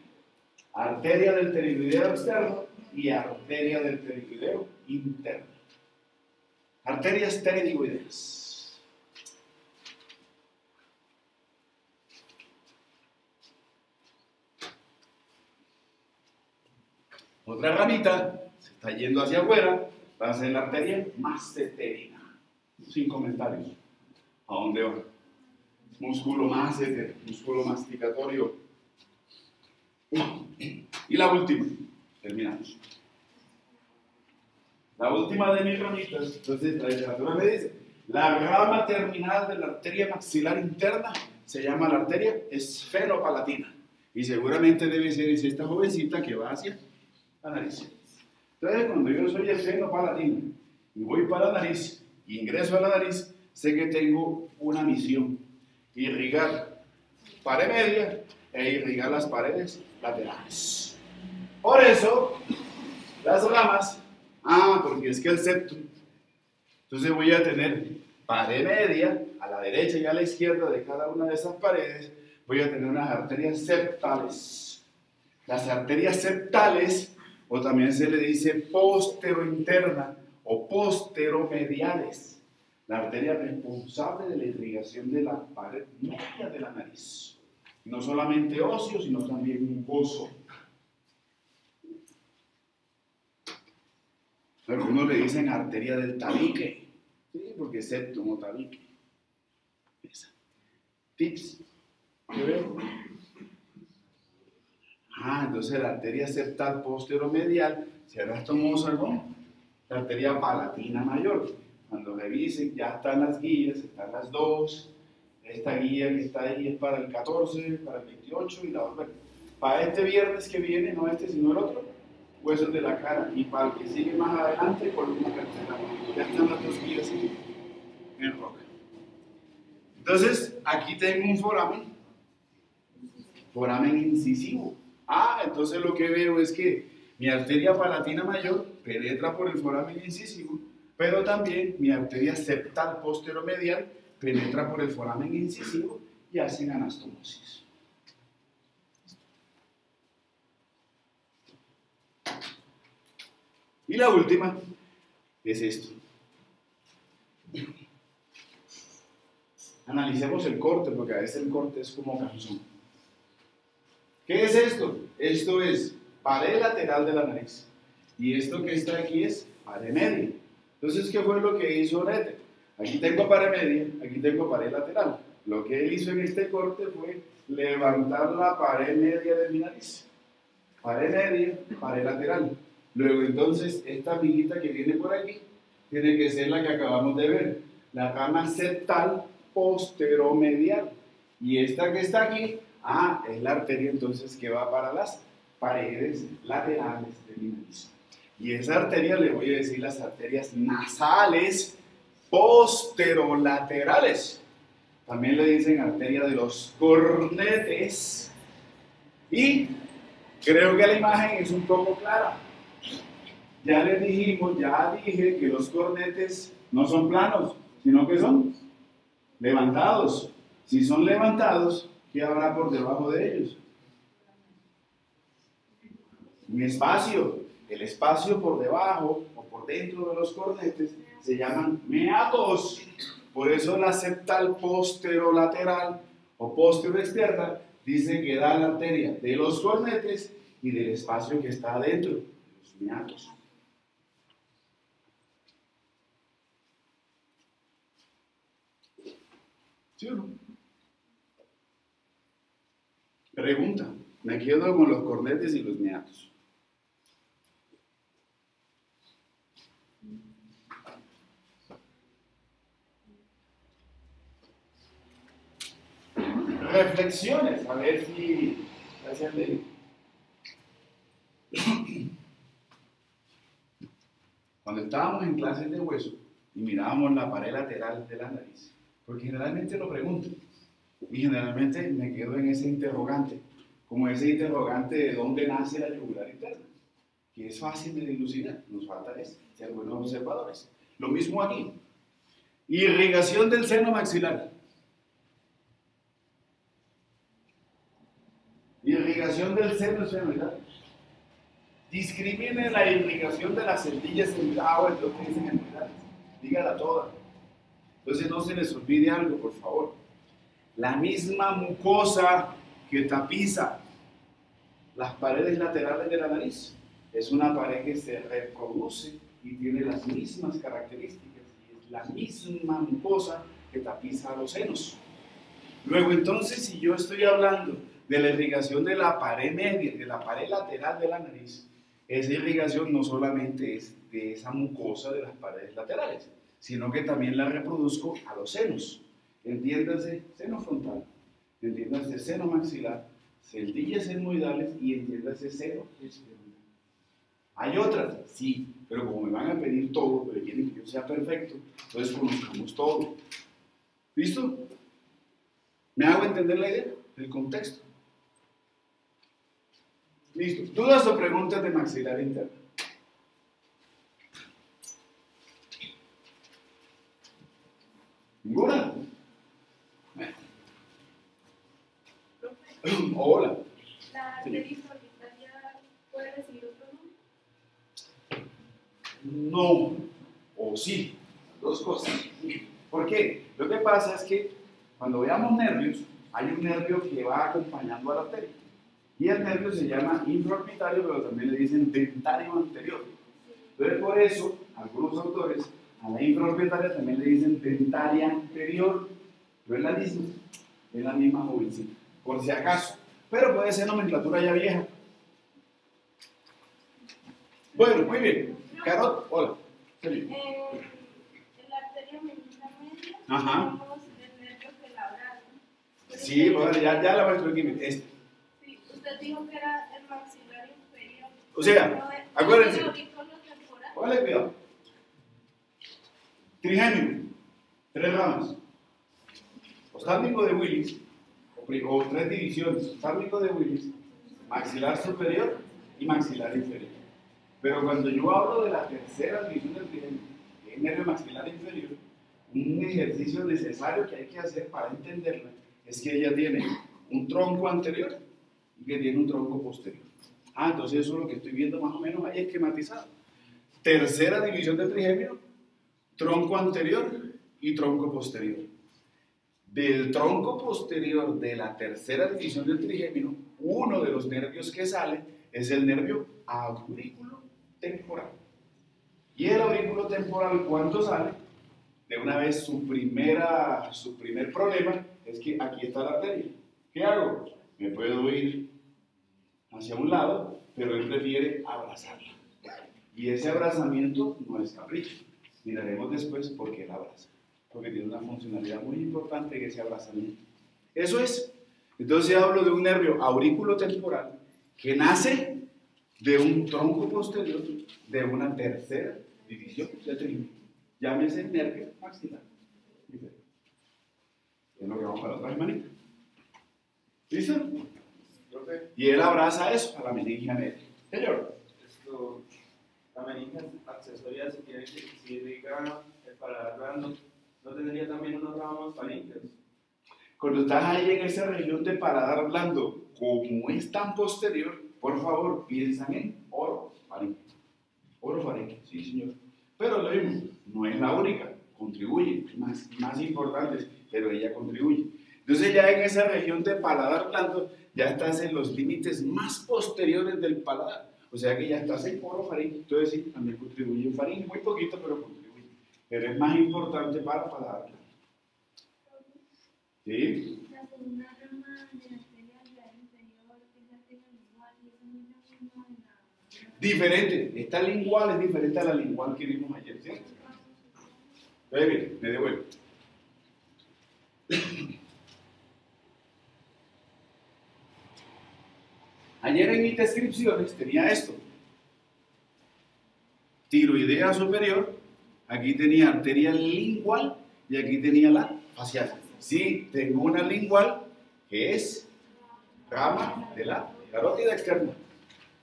arteria del pterigoideo externo y arteria del pterigoideo interno. Arterias pterigoideas. Otra ramita se está yendo hacia afuera, va a ser la arteria masseterina. Sin comentarios. ¿A dónde va? Músculo masseter, músculo masticatorio. Y la última, terminamos. La última de mis ramitas, entonces la literatura me dice, la rama terminal de la arteria maxilar interna se llama la arteria esfenopalatina. Y seguramente debe ser esta jovencita que va hacia la nariz. Entonces, cuando yo soy esfenopalatino y voy para la nariz, ingreso a la nariz, sé que tengo una misión: irrigar pared media e irrigar las paredes laterales. Por eso, las ramas, porque es que el septum, entonces voy a tener pared media a la derecha y a la izquierda de cada una de esas paredes, voy a tener unas arterias septales. Las arterias septales, o también se le dice posterointerna o posteromediales, la arteria responsable de la irrigación de la pared media de la nariz. No solamente óseo, sino también mucoso. Algunos le dicen arteria del tabique, ¿sí? Porque septum o tabique. Esa. Tips. ¿Qué veo? Entonces la arteria septal posteromedial, si ahora tomamos algo, la arteria palatina mayor. Cuando revisen, ya están las guías, están las dos. Esta guía que está ahí es para el 14, para el 28 y la otra. Para este viernes que viene, no este sino el otro, huesos de la cara. Y para el que sigue más adelante, columna vertebral. Ya están las dos guías en roca. Entonces, aquí tengo un foramen incisivo. Entonces lo que veo es que mi arteria palatina mayor penetra por el foramen incisivo, pero también mi arteria septal posteromedial penetra por el foramen incisivo y hacen anastomosis. Y la última es esto. Analicemos el corte, porque a veces el corte es como canzón. ¿Qué es esto? Esto es pared lateral de la nariz. Y esto que está aquí es pared media. Entonces, ¿qué fue lo que hizo Rete? Aquí tengo pared media, aquí tengo pared lateral. Lo que él hizo en este corte fue levantar la pared media de mi nariz. Pared media, pared lateral. Luego, entonces, esta amiguita que viene por aquí tiene que ser la que acabamos de ver. La rama septal posteromedial. Y esta que está aquí, es la arteria entonces que va para las paredes laterales de mi nariz. Y esa arteria le voy a decir las arterias nasales posterolaterales. También le dicen arteria de los cornetes. Y creo que la imagen es un poco clara. Ya les dijimos, ya dije que los cornetes no son planos, sino que son levantados. Si son levantados, ¿qué habrá por debajo de ellos? Un espacio. El espacio por debajo o por dentro de los cornetes se llaman meatos. Por eso la septal posterolateral o posteroexterna dice que da la arteria de los cornetes y del espacio que está adentro, de los meatos. ¿Sí o no? Pregunta, me quedo con los cornetes y los meatos. Reflexiones, a ver si hacen de... Cuando estábamos en clases de hueso y mirábamos la pared lateral de la nariz, porque generalmente lo preguntan, y generalmente me quedo en ese interrogante, como ese interrogante de dónde nace la yugular interna, que es fácil de dilucidar, nos falta ser buenos observadores. Lo mismo aquí, irrigación del seno maxilar. Irrigación del seno seminal. Discrimine la irrigación de las celdillas seminales. Lo que dicen seminales. Dígala toda. Entonces no se les olvide algo, por favor. La misma mucosa que tapiza las paredes laterales de la nariz es una pared que se reproduce y tiene las mismas características. Y es la misma mucosa que tapiza los senos. Luego, entonces, si yo estoy hablando de la irrigación de la pared media, de la pared lateral de la nariz, esa irrigación no solamente es de esa mucosa de las paredes laterales, sino que también la reproduzco a los senos. Entiéndase seno frontal, entiéndase seno maxilar, celdillas etmoidales y entiéndase seno externo. ¿Hay otras? Sí, pero como me van a pedir todo, pero quieren que yo sea perfecto, entonces conozcamos todo. ¿Listo? ¿Me hago entender la idea? El contexto. Listo. ¿Dudas o preguntas de maxilar interna? ¿Ninguna? Hola. ¿La arteria orbitaria puede recibir otro nombre? No. O sí. Dos cosas. ¿Por qué? Lo que pasa es que cuando veamos nervios, hay un nervio que va acompañando a la arteria. Y el nervio se llama infraorbitario, pero también le dicen dentario anterior. Entonces, por eso, algunos autores a la infraorbitaria también le dicen dentaria anterior. No es la misma jovencita, por si acaso. Pero puede ser nomenclatura ya vieja. Bueno, muy bien. Carol, hola. En la arteria meningia media Ajá. tenemos el nervio que la abraza. Sí, bueno, ya la muestro aquí. Sí, usted dijo que era el maxilar inferior. O sea, acuérdense. Póngale cuidado. Trigémino, 3 ramas. Oftálmico de Willis, o 3 divisiones. Oftálmico de Willis, maxilar superior y maxilar inferior. Pero cuando yo hablo de la tercera división del trigémino, que es nervio maxilar inferior, un ejercicio necesario que hay que hacer para entenderla es que ella tiene un tronco anterior y que tiene un tronco posterior. Entonces eso es lo que estoy viendo más o menos ahí esquematizado. Tercera división del trigémino, tronco anterior y tronco posterior. Del tronco posterior de la tercera división del trigémino, uno de los nervios que sale es el nervio aurículo temporal. Y el aurículo temporal, ¿cuándo sale? De una vez su primer problema es que aquí está la arteria. ¿Qué hago? Me puedo ir hacia un lado, pero él prefiere abrazarla. Y ese abrazamiento no es capricho. Miraremos después por qué él abraza. Porque tiene una funcionalidad muy importante en ese abrazamiento. Eso es. Entonces hablo de un nervio aurículo temporal que nace de un tronco posterior de una tercera división de trigémino. Llámese nervio maxilar. Es lo que vamos para la otra semanita. ¿Listo? Y él abraza eso a la meningia media. Señor. La meningia accesoria, si quiere que si irriga el paladar blando, ¿no tendría también unos ramos faringeos? Cuando estás ahí en esa región de paladar blando, como es tan posterior, por favor, piensan en orofaringe. Orofaringe, sí señor. Pero lo mismo, no es la única, contribuye, más importante, pero ella contribuye. Entonces ya en esa región de paladar blando, ya estás en los límites más posteriores del paladar. O sea que ya estás en orofaringe. Entonces sí, también contribuye en faringe, muy poquito, pero contribuye. Pero es más importante para paladar blando. ¿Sí? La segunda rama de la arteria alveolar inferior es la arteria lingual y eso no es la misma de la... Diferente. Esta lingual es diferente a la lingual que vimos ayer, ¿cierto? Entonces, mire, me devuelvo. Ayer en mis descripciones tenía esto. Tiroidea superior, aquí tenía arteria lingual y aquí tenía la facial. Sí, tengo una lingual que es rama de la carótida externa.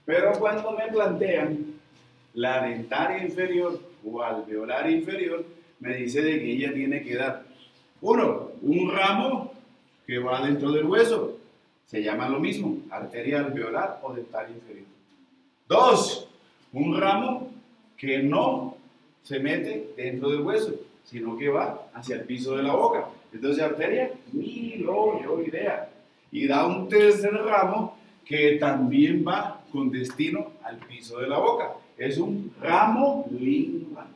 Pero cuando me plantean la dentaria inferior o alveolar inferior, me dice de que ella tiene que dar, uno, un ramo que va dentro del hueso, se llama lo mismo, arteria alveolar o dentaria inferior. Dos, un ramo que no se mete dentro del hueso, sino que va hacia el piso de la boca. Entonces, arteria miloioidea. Y da un tercer ramo que también va con destino al piso de la boca. Es un ramo lingual.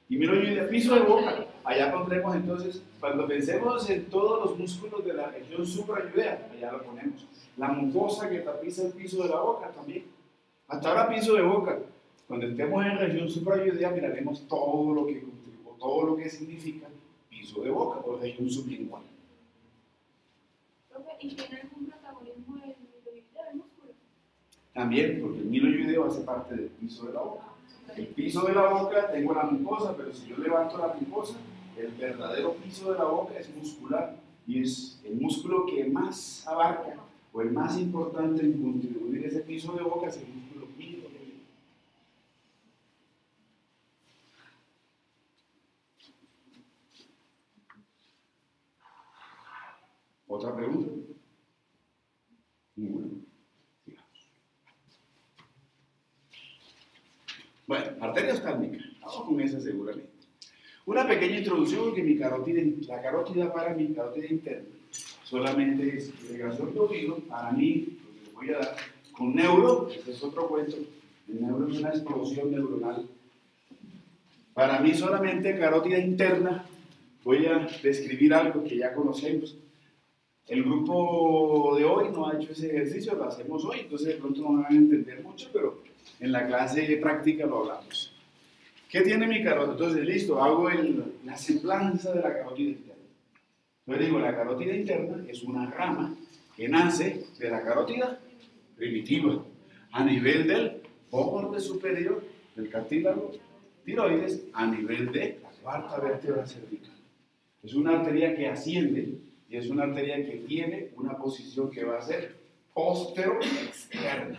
Y miloioidea, piso de boca. Allá pondremos entonces, cuando pensemos en todos los músculos de la región suprayoidea, allá lo ponemos. La mucosa que tapiza el piso de la boca también. Hasta ahora piso de boca. Cuando estemos en región suprayoidea miraremos todo lo que contribuye, todo lo que significa piso de boca o región sublingual. ¿Y tiene algún protagonismo del miloideo del músculo? También, porque el miloideo hace parte del piso de la boca. El piso de la boca, tengo la mucosa, pero si yo levanto la mucosa, el verdadero piso de la boca es muscular y es el músculo que más abarca o el más importante en contribuir a ese piso de boca es el músculo miloideo. ¿Otra pregunta? Ninguna. Sigamos. Bueno, arteria oftálmica. Vamos con esa seguramente. Una pequeña introducción que la carótida para mi carótida interna solamente es irrigación de oído. Para mí, lo que les voy a dar con neuro, este es otro cuento. El neuro es una explosión neuronal. Para mí solamente carótida interna. Voy a describir algo que ya conocemos. El grupo de hoy no ha hecho ese ejercicio, lo hacemos hoy, entonces de pronto no van a entender mucho, pero en la clase práctica lo hablamos. ¿Qué tiene mi carótida? Entonces, listo, hago la semblanza de la carótida interna. Entonces digo, la carótida interna es una rama que nace de la carótida primitiva, a nivel del borde superior del cartílago tiroides, a nivel de la cuarta vértebra cervical. Es una arteria que asciende y es una arteria que tiene una posición que va a ser postero-externa.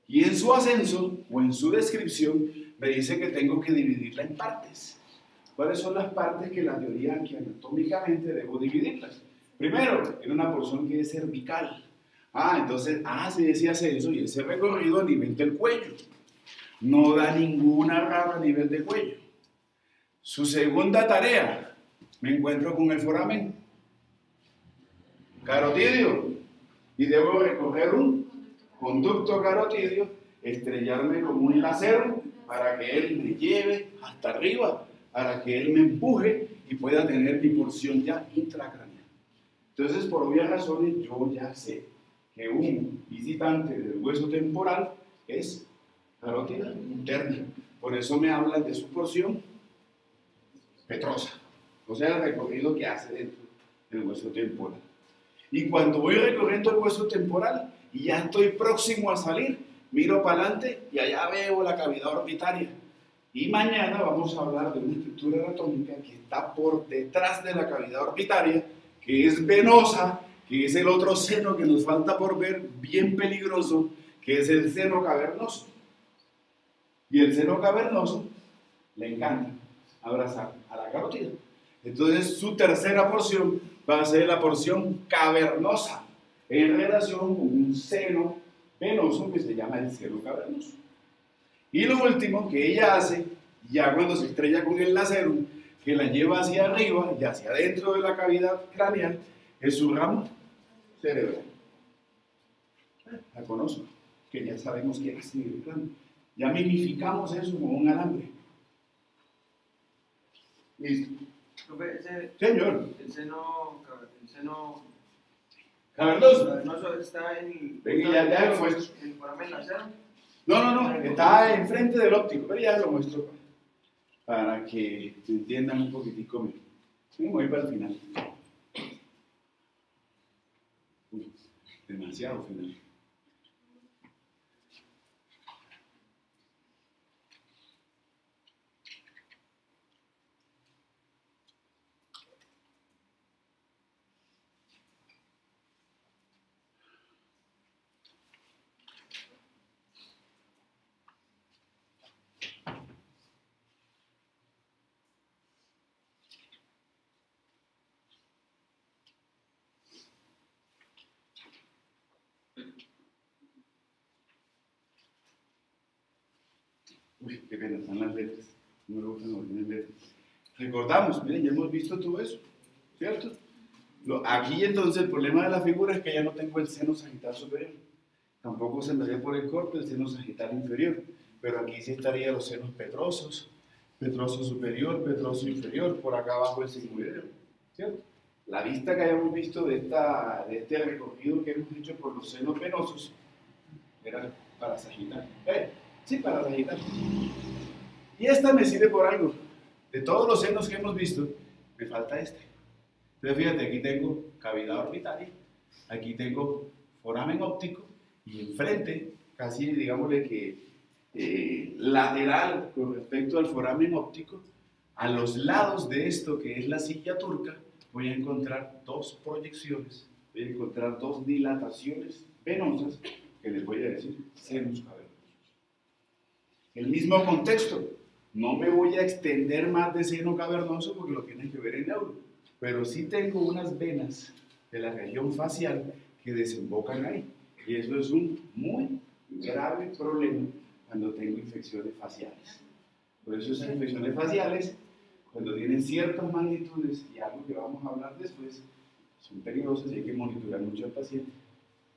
Y en su ascenso o en su descripción me dice que tengo que dividirla en partes. ¿Cuáles son las partes que la teoría que anatómicamente debo dividirlas? Primero, en una porción que es cervical. Entonces hace ese ascenso y ese recorrido a nivel del cuello. No da ninguna rama a nivel del cuello. Su segunda tarea, me encuentro con el foramen carotidio y debo recorrer un conducto carotidio, estrellarme como un láser para que él me lleve hasta arriba, para que él me empuje y pueda tener mi porción ya intracraneal. Entonces, por obvias razones, yo ya sé que un visitante del hueso temporal es carótida interna. Por eso me hablan de su porción petrosa, o sea, el recorrido que hace dentro del hueso temporal. Y cuando voy recorriendo el hueso temporal y ya estoy próximo a salir, miro para adelante y allá veo la cavidad orbitaria. Y mañana vamos a hablar de una estructura anatómica que está por detrás de la cavidad orbitaria, que es venosa, que es el otro seno que nos falta por ver, bien peligroso, que es el seno cavernoso. Y el seno cavernoso le encanta abrazar a la carótida. Entonces su tercera porción va a ser la porción cavernosa en relación con un seno venoso que se llama el seno cavernoso. Y lo último que ella hace, ya cuando se estrella con el lacerum, que la lleva hacia arriba y hacia adentro de la cavidad craneal, es su ramo cerebral. La conozco, que ya sabemos que es el cráneo. Ya mimificamos eso como un alambre. Listo. Profe, Señor. el seno Cavernoso. cavernoso está en Venga, ya lo muestro. el foramen nasal. No, está enfrente del óptico, pero ya lo muestro para que me entiendan un poquitico mejor. Me voy para el final. Uy, demasiado final. Uy, qué pena, están las letras. No me gustan las letras. Recordamos, miren, ya hemos visto todo eso, ¿cierto? Aquí entonces el problema de la figura es que ya no tengo el seno sagital superior. Tampoco se me ve por el corte el seno sagital inferior. Pero aquí sí estarían los senos petrosos, petroso superior, petroso inferior, por acá abajo el sigmoideo, ¿cierto? La vista que hayamos visto de este recorrido que hemos hecho por los senos venosos era para sagital. Sí, para sagital. Y esta me sirve por algo. De todos los senos que hemos visto, me falta este. Entonces fíjate, aquí tengo cavidad orbitaria, aquí tengo foramen óptico y enfrente, casi digámosle que lateral con respecto al foramen óptico, a los lados de esto que es la silla turca, voy a encontrar dos proyecciones, voy a encontrar dos dilataciones venosas que les voy a decir senos cavernosos. El mismo contexto, no me voy a extender más de seno cavernoso porque lo tienen que ver en neuro, pero sí tengo unas venas de la región facial que desembocan ahí, y eso es un muy grave problema cuando tengo infecciones faciales. Por eso esas infecciones faciales, cuando tienen ciertas magnitudes, y algo que vamos a hablar después, son peligrosas y hay que monitorear mucho al paciente,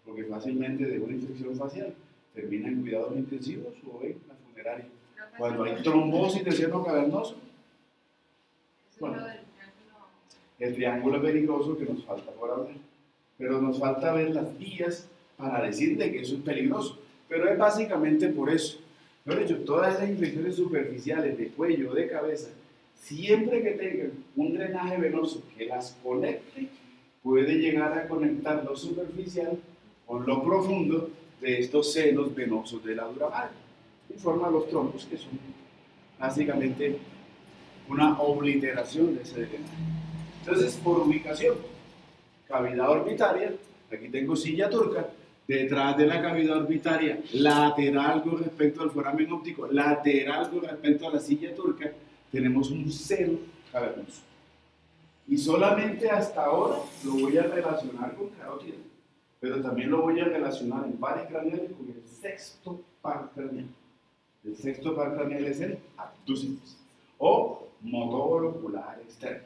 porque fácilmente de una infección facial termina en cuidados intensivos o en la funeraria. Cuando hay trombosis de seno cavernoso, bueno, el triángulo es peligroso que nos falta por hablar, pero nos falta ver las vías para decirle que eso es peligroso, pero es básicamente por eso. Por hecho, todas esas infecciones superficiales de cuello o de cabeza, siempre que tengan un drenaje venoso que las conecte, puede llegar a conectar lo superficial con lo profundo de estos senos venosos de la dura madre y forman los trombos, que son básicamente una obliteración de ese drenaje. Entonces, por ubicación, cavidad orbitaria, aquí tengo silla turca, detrás de la cavidad orbitaria, lateral con respecto al foramen óptico, lateral con respecto a la silla turca, tenemos un seno cavernoso. Y solamente hasta ahora lo voy a relacionar con carótida, pero también lo voy a relacionar en pares craneales con el sexto par craneal. El sexto par craneal es el abducens o motor ocular externo.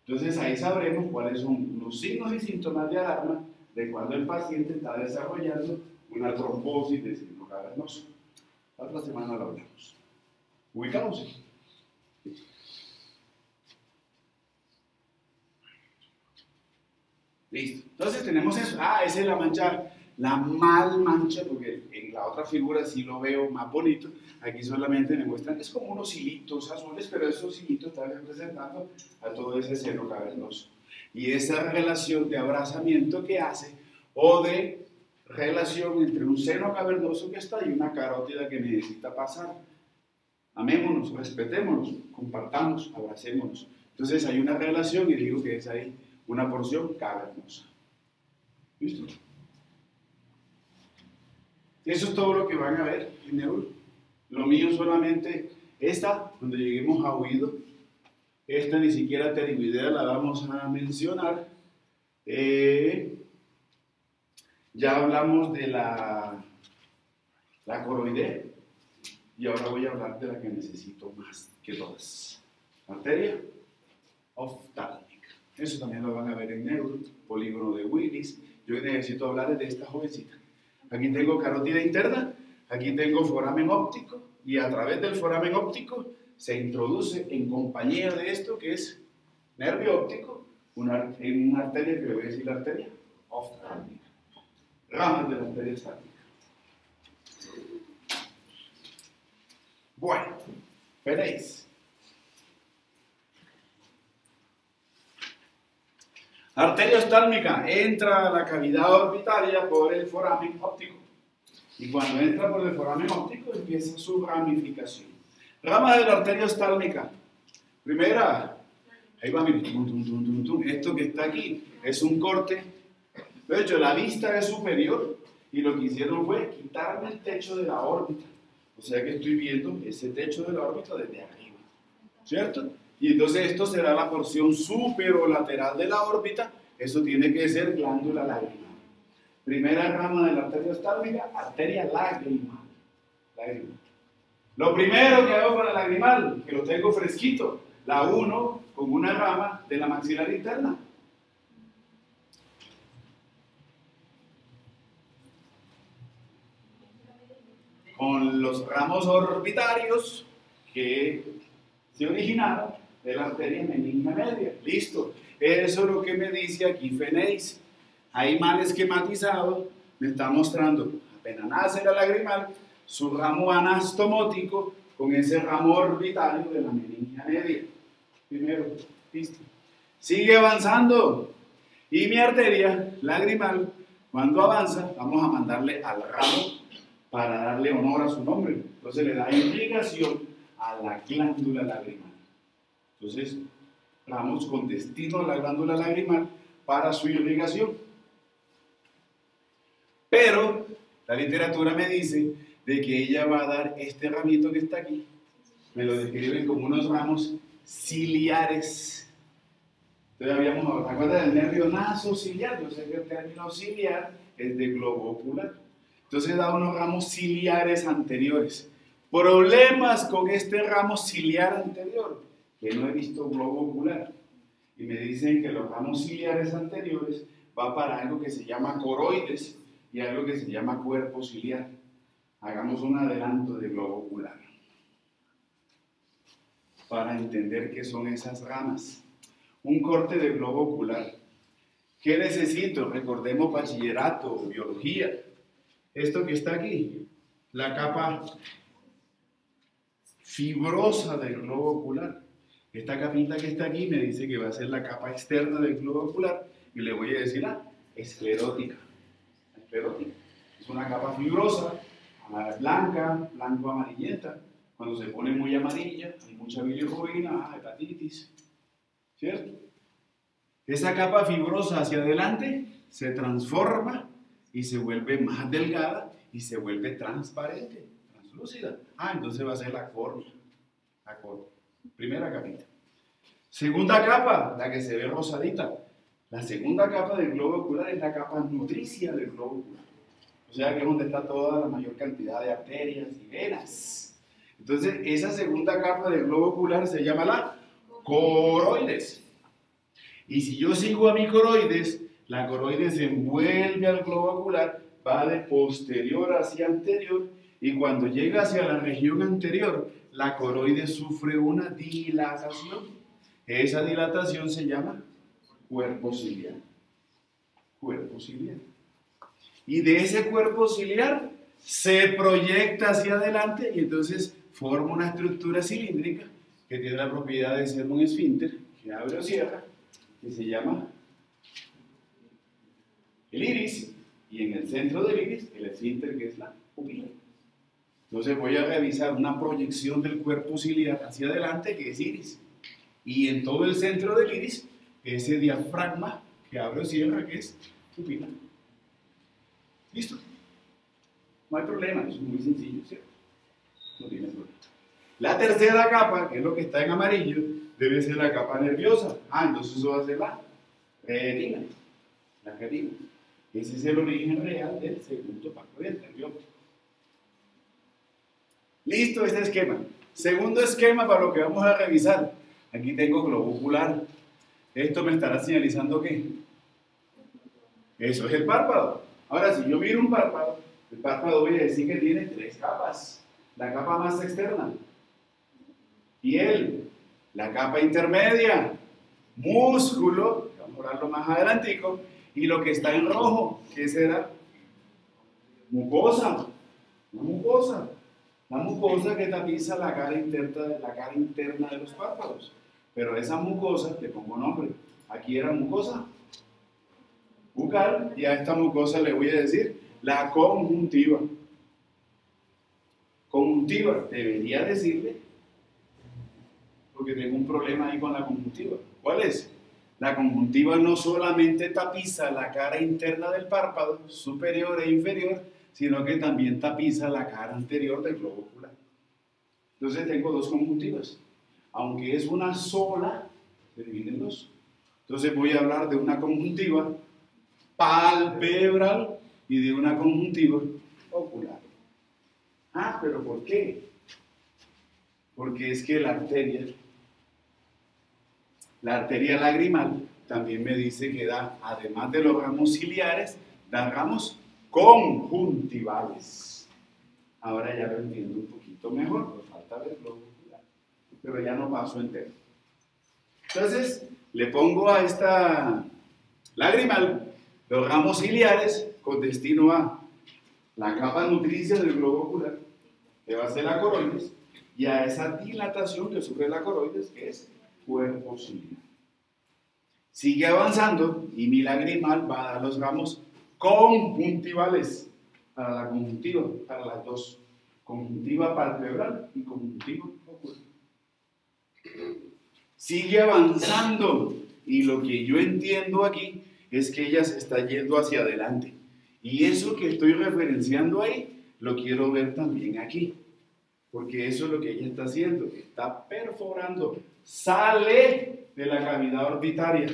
Entonces ahí sabremos cuáles son los signos y síntomas de alarma de cuando el paciente está desarrollando una trombosis de seno cavernoso. La otra semana lo hablamos. ¿Ubicamos? Listo. Entonces tenemos eso. Esa es la mancha, la mal mancha, porque en la otra figura sí lo veo más bonito. Aquí solamente me muestran, es como unos hilitos azules, pero esos hilitos están representando a todo ese seno cavernoso. Y esa relación de abrazamiento que hace, o de relación entre un seno cavernoso que está y una carótida que necesita pasar. Amémonos, respetémonos, compartamos, abracémonos. Entonces hay una relación y digo que es ahí una porción cavernosa. ¿Listo? Eso es todo lo que van a ver en neuro. Lo mío solamente está, cuando lleguemos a oído, Esta ni siquiera pterigoidea la vamos a mencionar. Ya hablamos de la coroidea. Y ahora voy a hablar de la que necesito más que todas. Arteria oftálmica. Eso también lo van a ver en neuro, polígono de Willis. Yo necesito hablar de esta jovencita. Aquí tengo carótida interna, aquí tengo foramen óptico, y a través del foramen óptico se introduce en compañía de esto que es nervio óptico, una arteria que le voy a decir la arteria oftálmica. Ramas de la arteria oftálmica. Bueno, veréis. Arteria oftálmica entra a la cavidad orbitaria por el foramen óptico. Y cuando entra por el foramen óptico empieza su ramificación. Rama de la arteria oftálmica. Primera, ahí va, miren, esto que está aquí es un corte. De hecho, la vista es superior y lo que hicieron fue quitarme el techo de la órbita. O sea que estoy viendo ese techo de la órbita desde arriba, ¿cierto? Y entonces esto será la porción superolateral de la órbita. Eso tiene que ser glándula lagrimal. Primera rama de la arteria oftálmica, arteria lagrimal. Lo primero que hago para lagrimal, que lo tengo fresquito, la uno con una rama de la maxilar interna. Con los ramos orbitarios que se originaron de la arteria meningia media. Listo. Eso es lo que me dice aquí Feneis. Ahí mal esquematizado me está mostrando, apenas nace la lagrimal, su ramo anastomótico con ese ramo orbitario de la meningia media. Primero, listo. Sigue avanzando. Y mi arteria lagrimal, cuando avanza, vamos a mandarle al ramo para darle honor a su nombre. Entonces le da irrigación a la glándula lagrimal. Entonces, ramos con destino a la glándula lagrimal para su irrigación. Pero la literatura me dice de que ella va a dar este ramito que está aquí. Me lo describen como unos ramos ciliares. Entonces habíamos, ¿recuerdan del nervio nasociliar? Yo sé que el término ciliar es de globo ocular. Entonces da unos ramos ciliares anteriores. Problemas con este ramo ciliar anterior, que no he visto globo ocular. Y me dicen que los ramos ciliares anteriores va para algo que se llama coroides y algo que se llama cuerpo ciliar. Hagamos un adelanto de globo ocular para entender qué son esas ramas. Un corte de globo ocular. ¿Qué necesito? Recordemos bachillerato, biología. Esto que está aquí, la capa fibrosa del globo ocular. Esta capita que está aquí me dice que va a ser la capa externa del globo ocular y le voy a decir esclerótica. Esclerótica. Es una capa fibrosa, blanca, blanco-amarillenta. Cuando se pone muy amarilla, hay mucha bilirrubina, hepatitis, ¿cierto? Esa capa fibrosa hacia adelante se transforma y se vuelve más delgada y se vuelve transparente, translúcida. Entonces va a ser la córnea. La córnea. Primera capita. Segunda capa, la que se ve rosadita. La segunda capa del globo ocular es la capa nutricia del globo ocular. O sea que es donde está toda la mayor cantidad de arterias y venas. Entonces, esa segunda capa del globo ocular se llama la coroides. Y si yo sigo a mi coroides, la coroides se envuelve al globo ocular, va de posterior hacia anterior, y cuando llega hacia la región anterior, la coroides sufre una dilatación. Esa dilatación se llama cuerpo ciliar. Cuerpo ciliar. Y de ese cuerpo ciliar se proyecta hacia adelante y entonces forma una estructura cilíndrica que tiene la propiedad de ser un esfínter que abre o cierra, que se llama el iris, y en el centro del iris el esfínter que es la pupila. Entonces voy a revisar una proyección del cuerpo ciliar hacia adelante que es iris, y en todo el centro del iris ese diafragma que abre o cierra que es pupila. ¿Listo? No hay problema, es muy sencillo, ¿cierto? No tiene problema. La tercera capa, que es lo que está en amarillo, debe ser la capa nerviosa. Entonces eso va a ser la retina. La retina. Ese es el origen real del segundo párpado nervioso. Listo este esquema. Segundo esquema para lo que vamos a revisar. Aquí tengo globo ocular. Esto me estará señalizando ¿qué? Eso es el párpado. Ahora, si yo miro un párpado, el párpado voy a decir que tiene 3 capas. La capa más externa, piel, la capa intermedia, músculo, vamos a hablarlo más adelantico, y lo que está en rojo, ¿qué será? Mucosa. La mucosa que tapiza la cara interna de los párpados. Pero esa mucosa, le pongo nombre, aquí era mucosa bucal, y a esta mucosa le voy a decir la conjuntiva. Conjuntiva, debería decirle, porque tengo un problema ahí con la conjuntiva. ¿Cuál es? La conjuntiva no solamente tapiza la cara interna del párpado, superior e inferior, sino que también tapiza la cara anterior del globo ocular. Entonces tengo 2 conjuntivas. Aunque es una sola, se dividen en 2. Entonces voy a hablar de una conjuntiva palpebral y de una conjuntiva ocular. ¿Pero por qué? Porque es que la arteria lagrimal también me dice que da, además de los ramos ciliares, da ramos conjuntivales. Ahora ya lo entiendo un poquito mejor, me falta ver globo ocular, pero ya no paso entero. Entonces, le pongo a esta lagrimal los ramos ciliares con destino a la capa nutricia del globo ocular, que va a ser la coroides, y a esa dilatación que sufre la coroides, que es cuerpo ciliar. Sigue avanzando y mi lagrimal va a dar los ramos conjuntivales para la conjuntiva, para las 2, conjuntiva palpebral y conjuntiva ocular. Sigue avanzando y lo que yo entiendo aquí es que ella se está yendo hacia adelante, y eso que estoy referenciando ahí lo quiero ver también aquí, porque eso es lo que ella está haciendo, está perforando, sale de la cavidad orbitaria,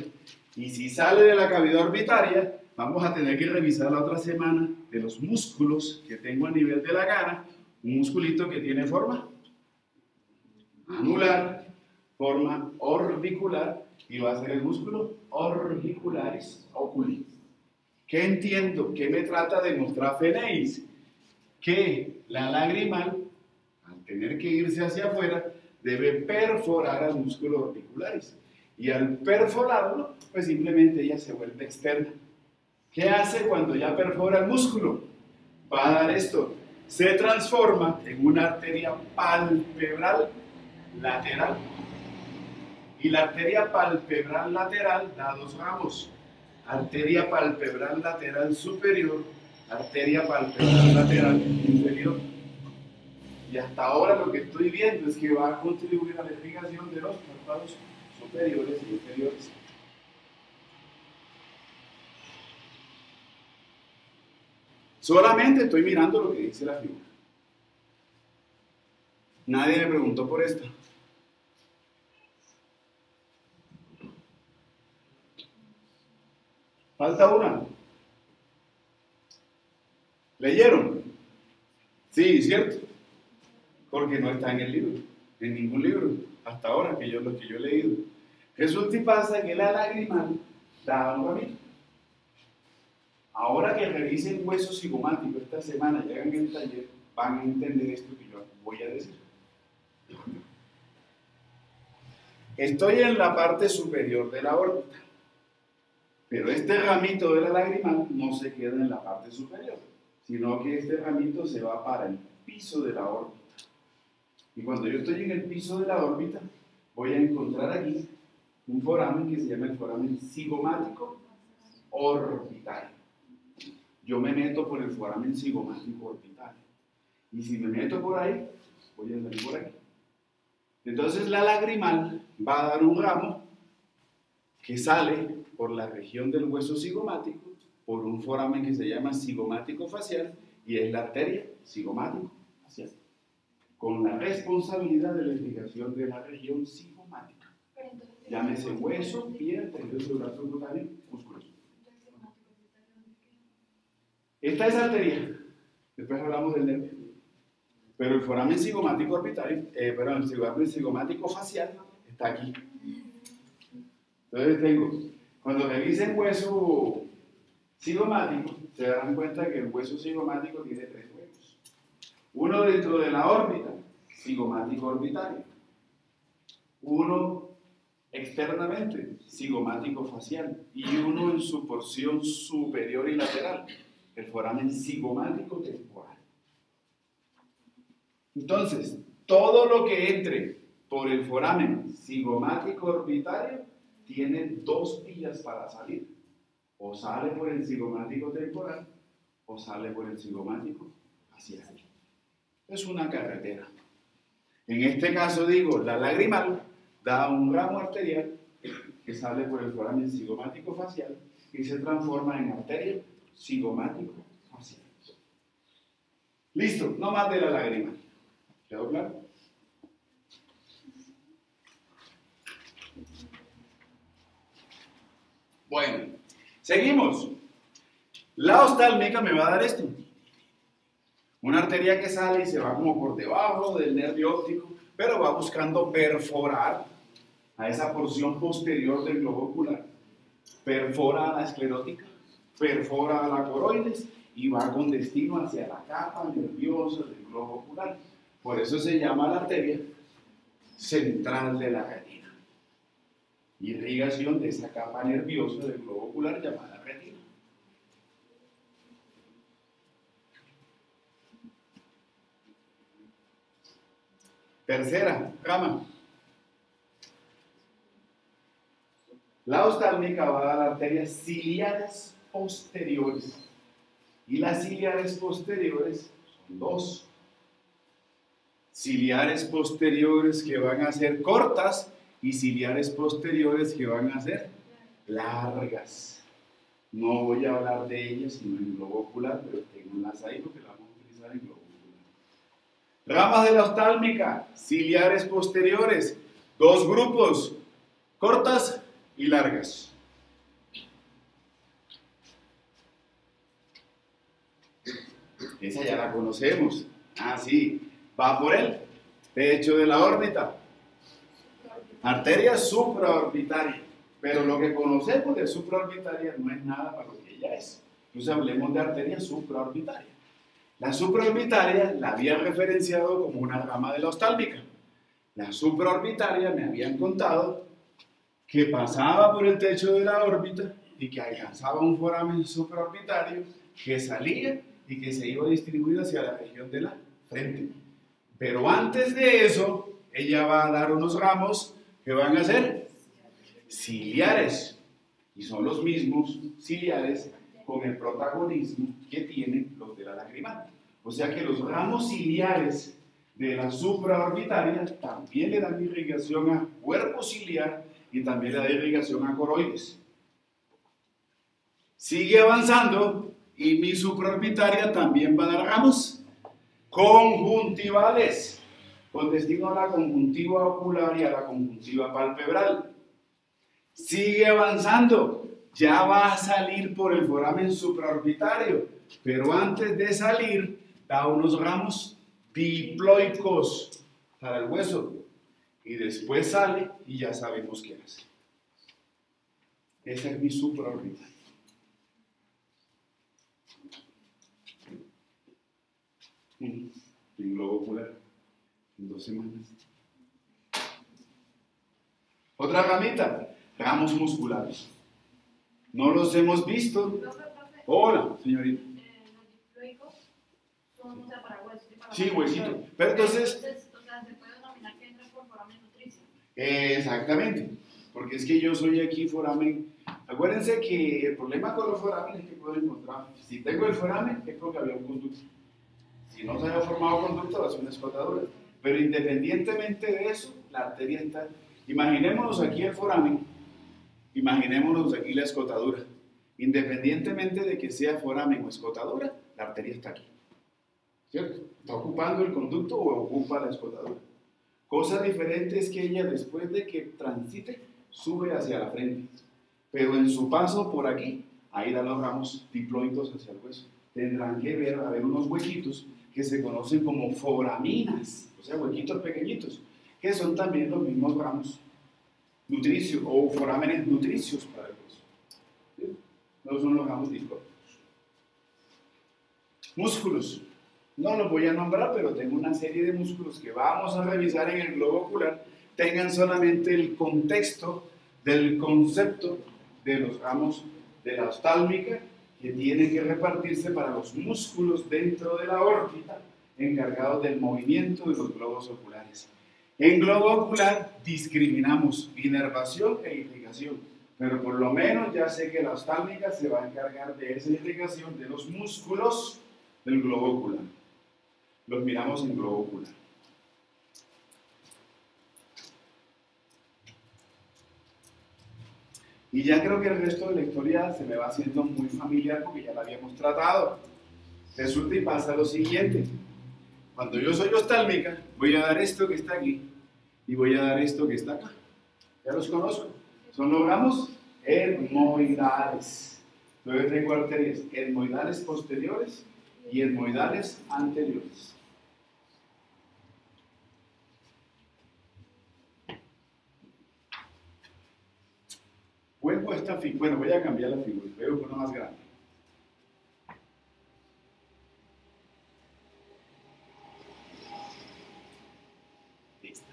y si sale de la cavidad orbitaria, vamos a tener que revisar la otra semana de los músculos que tengo a nivel de la cara, un musculito que tiene forma anular, forma orbicular, y va a ser el músculo orbicularis oculi. ¿Qué entiendo? ¿Qué me trata de mostrar Feneis? Que la lagrimal, al tener que irse hacia afuera, debe perforar al músculo orbicularis. Y al perforarlo, pues simplemente ella se vuelve externa. ¿Qué hace cuando ya perfora el músculo? Va a dar esto. Se transforma en una arteria palpebral lateral. Y la arteria palpebral lateral da 2 ramos. Arteria palpebral lateral superior, arteria palpebral lateral inferior. Y hasta ahora lo que estoy viendo es que va a contribuir a la irrigación de los párpados superiores y inferiores. Solamente estoy mirando lo que dice la figura. Nadie me preguntó por esta. Falta una. ¿Leyeron? Sí, cierto. Porque no está en el libro, en ningún libro, hasta ahora, lo que yo he leído. Resulta y pasa que la lagrimal da un ramito. Ahora que revisen hueso cigomático esta semana, llegan en el taller, van a entender esto que yo voy a decir. Estoy en la parte superior de la órbita, pero este ramito de la lagrimal no se queda en la parte superior, sino que este ramito se va para el piso de la órbita. Y cuando yo estoy en el piso de la órbita, voy a encontrar aquí un foramen que se llama el foramen cigomático orbitario. Yo me meto por el foramen cigomático orbitario. Y si me meto por ahí, voy a salir por aquí. Entonces la lagrimal va a dar un ramo que sale por la región del hueso cigomático, por un foramen que se llama cigomático facial, y es la arteria cigomático facial. con la responsabilidad de la irrigación de la región cigomática. Llámese hueso, piel, tejido celular subcutáneo, músculos. Esta es arteria. Después hablamos del nervio. Pero el foramen cigomático orbitario, el foramen cigomático facial está aquí. Entonces cuando revisen hueso cigomático, se darán cuenta que el hueso cigomático tiene 3 huecos. Uno dentro de la órbita, cigomático orbitario. Uno externamente, cigomático facial. Y uno en su porción superior y lateral, el foramen cigomático temporal. Entonces, todo lo que entre por el foramen cigomático orbitario tiene 2 vías para salir. O sale por el cigomático temporal o sale por el cigomático facial. Es una carretera. En este caso digo, la lagrimal da un ramo arterial que sale por el foramen cigomático facial y se transforma en arteria cigomático facial. Listo, no más de la lagrimal. ¿Quedó claro? Bueno, seguimos. La oftálmica me va a dar esto. Una arteria que sale y se va como por debajo del nervio óptico, pero va buscando perforar a esa porción posterior del globo ocular. Perfora a la esclerótica, perfora a la coroides y va con destino hacia la capa nerviosa del globo ocular. Por eso se llama la arteria central de la retina. Irrigación de esa capa nerviosa del globo ocular llamada retina. Tercera rama. La oftálmica va a dar arterias ciliares posteriores. Y las ciliares posteriores son 2. Ciliares posteriores que van a ser cortas y ciliares posteriores que van a ser largas. No voy a hablar de ellas sino en globo ocular, pero tenganlas ahí porque las vamos a utilizar en globo ocular. Ramas de la oftálmica, ciliares posteriores, 2 grupos, cortas y largas. Esa ya la conocemos. Ah, sí. Va por el techo de la órbita. Arteria supraorbitaria. Pero lo que conocemos de supraorbitaria no es nada para lo que ella es. Entonces hablemos de arteria supraorbitaria. La supraorbitaria la había referenciado como una rama de la oftálmica. La supraorbitaria me habían contado que pasaba por el techo de la órbita y que alcanzaba un foramen supraorbitario que salía y que se iba distribuido hacia la región de la frente. Pero antes de eso, ella va a dar unos ramos que van a ser ciliares. Y son los mismos ciliares con el protagonismo que tienen los de la lagrimal. O sea que los ramos ciliares de la supraorbitaria también le dan irrigación a cuerpo ciliar y también le da irrigación a coroides. Sigue avanzando y mi supraorbitaria también va a dar ramos conjuntivales, con destino a la conjuntiva ocular y a la conjuntiva palpebral. Sigue avanzando, ya va a salir por el foramen supraorbitario, pero antes de salir da unos ramos diploicos para el hueso y después sale y ya sabemos qué hace. Esa es mi supraorbitaria. En globo ocular, en 2 semanas. Otra ramita, ramos musculares. No los hemos visto. Hola, señorita. Los diploicos son, o sea, para huesos. Sí, huesito. Pero entonces, o sea, se puede denominar que entra por foramen nutricio. Exactamente. Porque es que yo soy aquí foramen. Acuérdense que el problema con los foramen es que puedo encontrar. Si tengo el foramen, es porque había un conducto. Si no se había formado conducto, va a ser una escotadura. Pero independientemente de eso, la arteria está. Imaginémonos aquí el foramen, imaginémonos aquí la escotadura. Independientemente de que sea foramen o escotadura, la arteria está aquí. ¿cierto? ¿Está ocupando el conducto o ocupa la escotadura? Cosa diferente es que ella, después de que transite, sube hacia la frente. Pero en su paso por aquí, ahí logramos diploides hacia el hueso. Tendrán que haber unos huequitos que se conocen como foraminas, o sea, huequitos pequeñitos, que son también los mismos ramos nutricios o forámenes nutricios para el hueso. ¿Sí? No son los ramos diploides. Músculos. No los voy a nombrar, pero tengo una serie de músculos que vamos a revisar en el globo ocular. Tengan solamente el contexto del concepto de los ramos de la oftálmica que tienen que repartirse para los músculos dentro de la órbita encargados del movimiento de los globos oculares. En globo ocular discriminamos inervación e irrigación, pero por lo menos ya sé que la oftálmica se va a encargar de esa irrigación de los músculos del globo ocular. Los miramos en globo ocular. Y ya creo que el resto de la historia se me va haciendo muy familiar porque ya la habíamos tratado. Resulta y pasa lo siguiente. Cuando yo soy oftálmica, voy a dar esto que está aquí y voy a dar esto que está acá. Ya los conozco. Son los ramos etmoidales. Luego tengo arterias etmoidales posteriores y etmoidales anteriores. Vuelvo a esta figura. Bueno, voy a cambiar la figura. Veo una más grande. Listo.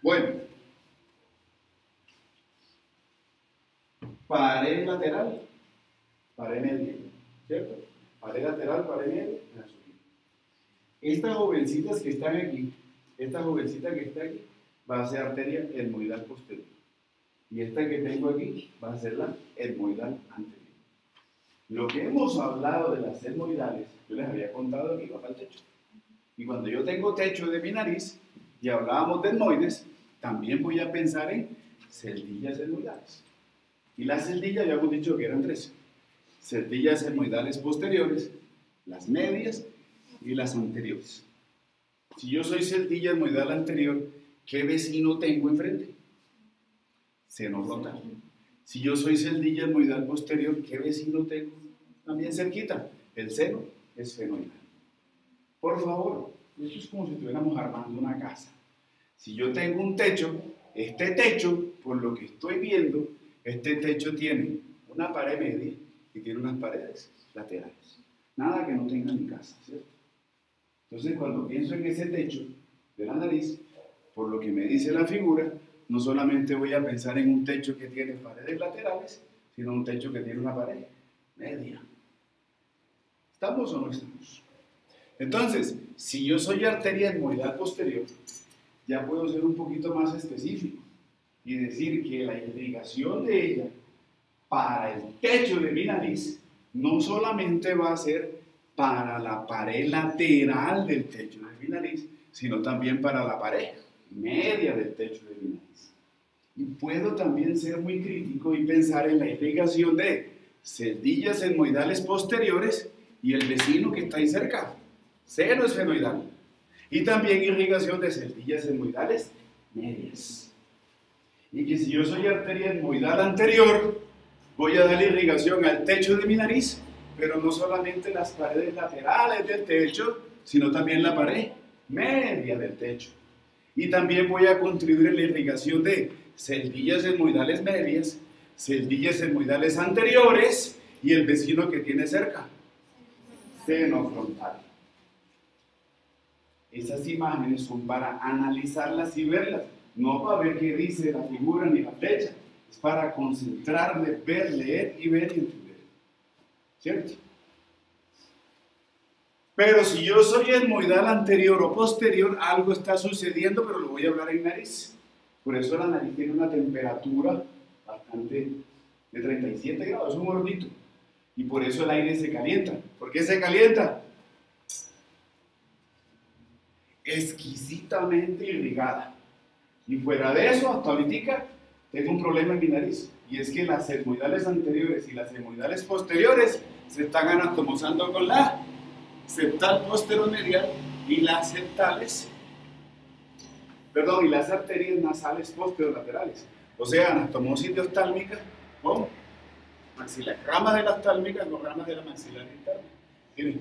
Bueno. Pared lateral, pared media. ¿Cierto? Pared lateral, pared media. Estas jovencitas que están aquí, esta jovencita que está aquí, va a ser arteria etmoidal posterior. Y esta que tengo aquí va a ser la etmoidal anterior. Lo que hemos hablado de las etmoidales, yo les había contado aquí, va para el techo. Y cuando yo tengo techo de mi nariz, y hablábamos de etmoides, también voy a pensar en celdillas etmoidales. Y las celdillas ya hemos dicho que eran tres. Celdillas etmoidales posteriores, las medias y las anteriores. Si yo soy celdilla etmoidal anterior, ¿qué vecino tengo enfrente? Seno frontal. Si yo soy celdilla etmoidal posterior, ¿qué vecino tengo también cerquita? El seno esfenoidal. Por favor, esto es como si estuviéramos armando una casa. Si yo tengo un techo, este techo, por lo que estoy viendo, este techo tiene una pared media y tiene unas paredes laterales. Nada que no tenga mi casa, ¿cierto? Entonces, cuando pienso en ese techo de la nariz, por lo que me dice la figura, no solamente voy a pensar en un techo que tiene paredes laterales, sino un techo que tiene una pared media. ¿Estamos o no estamos? Entonces, si yo soy arteria etmoidal posterior, ya puedo ser un poquito más específico y decir que la irrigación de ella para el techo de mi nariz no solamente va a ser para la pared lateral del techo de mi nariz, sino también para la pared media del techo de mi nariz. Y puedo también ser muy crítico y pensar en la irrigación de celdillas etmoidales posteriores y el vecino que está ahí cerca, seno esfenoidal. Y también irrigación de celdillas etmoidales medias. Y que si yo soy arteria etmoidal anterior, voy a dar irrigación al techo de mi nariz, pero no solamente las paredes laterales del techo, sino también la pared media del techo. Y también voy a contribuir en la irrigación de celdillas etmoidales medias, celdillas etmoidales anteriores y el vecino que tiene cerca, seno frontal. Esas imágenes son para analizarlas y verlas, no para ver qué dice la figura ni la flecha, es para concentrarme, ver, leer y ver y entender. ¿Cierto? Pero si yo soy etmoidal anterior o posterior, algo está sucediendo, pero lo voy a hablar en nariz. Por eso la nariz tiene una temperatura bastante de 37 grados, es un hornito. Y por eso el aire se calienta. ¿Por qué se calienta? Exquisitamente irrigada. Y fuera de eso, hasta ahorita tengo un problema en mi nariz. Y es que las etmoidales anteriores y las etmoidales posteriores se están anatomizando con la septal posteromedial y las septales, perdón, y las arterias nasales posterolaterales. O sea, anastomosis diostálmica con maxilar, ramas de la oftálmica con ramas de la maxilar interna. Miren,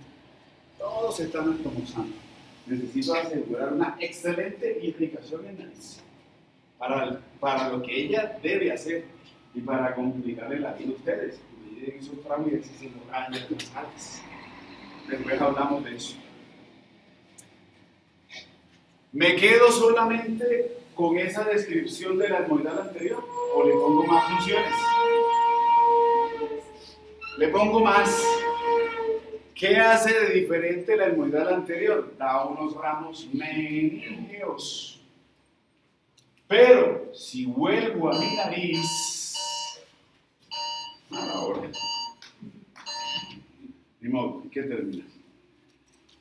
todos se están anastomosando. Necesito asegurar una excelente irrigación en nariz para lo que ella debe hacer y para complicarle la vida a ustedes. Cuando lleguen esos trámites y se nos ganyan nasales. Después hablamos de eso. ¿Me quedo solamente con esa descripción de la etmoidal anterior o le pongo más funciones? Le pongo más. ¿Qué hace de diferente la etmoidal anterior? Da unos ramos meningeos. Pero si vuelvo a mi nariz, a la orden. Ni modo, ¿qué termina?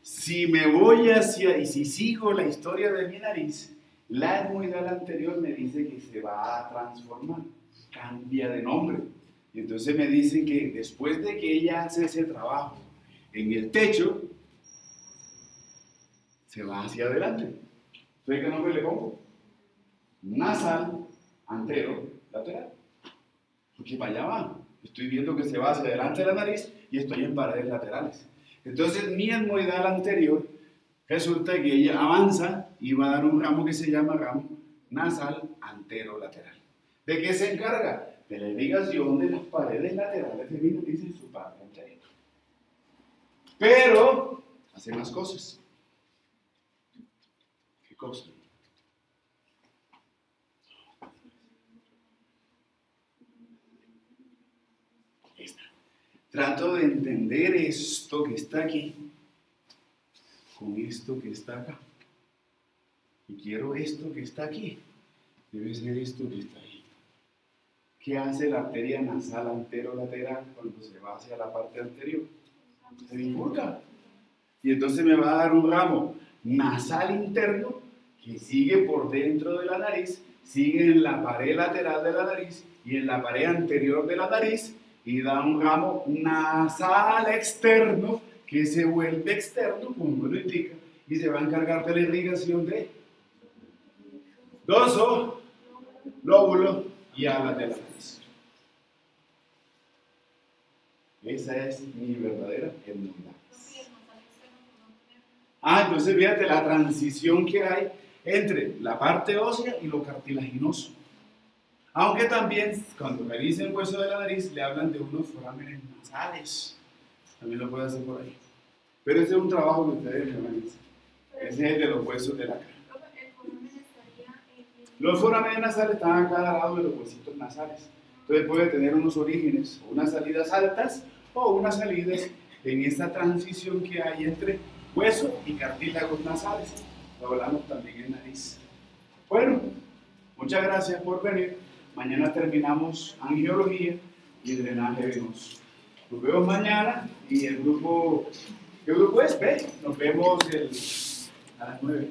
Si me voy hacia, y si sigo la historia de mi nariz, la etmoidal anterior me dice que se va a transformar, cambia de nombre. Y entonces me dice que después de que ella hace ese trabajo en el techo, se va hacia adelante. Entonces, ¿qué nombre le pongo? Nasal, antero, lateral. Porque para allá va. Estoy viendo que se va hacia adelante de la nariz y estoy en paredes laterales. Entonces, mi etmoidal anterior, resulta que ella avanza y va a dar un ramo que se llama ramo nasal antero-lateral. ¿De qué se encarga? De la irrigación de las paredes laterales de mi nariz en su parte anterior. Pero hace más cosas. ¿Qué cosa? Esta. Trato de entender esto que está aquí con esto que está acá. Y quiero esto que está aquí. Debe ser esto que está ahí. ¿Qué hace la arteria nasal anterolateral cuando se va hacia la parte anterior? Se bifurca. Y entonces me va a dar un ramo nasal interno que sigue por dentro de la nariz, sigue en la pared lateral de la nariz y en la pared anterior de la nariz y da un ramo nasal externo que se vuelve externo, como lo indica, y se va a encargar de la irrigación de dorso, lóbulo y alas de la nariz. Esa es mi verdadera etmoidal. Entonces fíjate la transición que hay entre la parte ósea y lo cartilaginoso. Aunque también cuando revisen hueso de la nariz le hablan de unos forámenes nasales. También lo puede hacer por ahí. Pero ese es un trabajo que ustedes me van a hacer. Ese es el de los huesos de la cara. Los forámenes nasales están a cada lado de los huesitos nasales. Entonces puede tener unos orígenes, o unas salidas altas o unas salidas en esta transición que hay entre hueso y cartílagos nasales. Lo hablamos también en nariz. Bueno, muchas gracias por venir. Mañana terminamos angiología y drenaje venoso. Nos vemos mañana y el grupo, ¿qué grupo es? Nos vemos a las 9.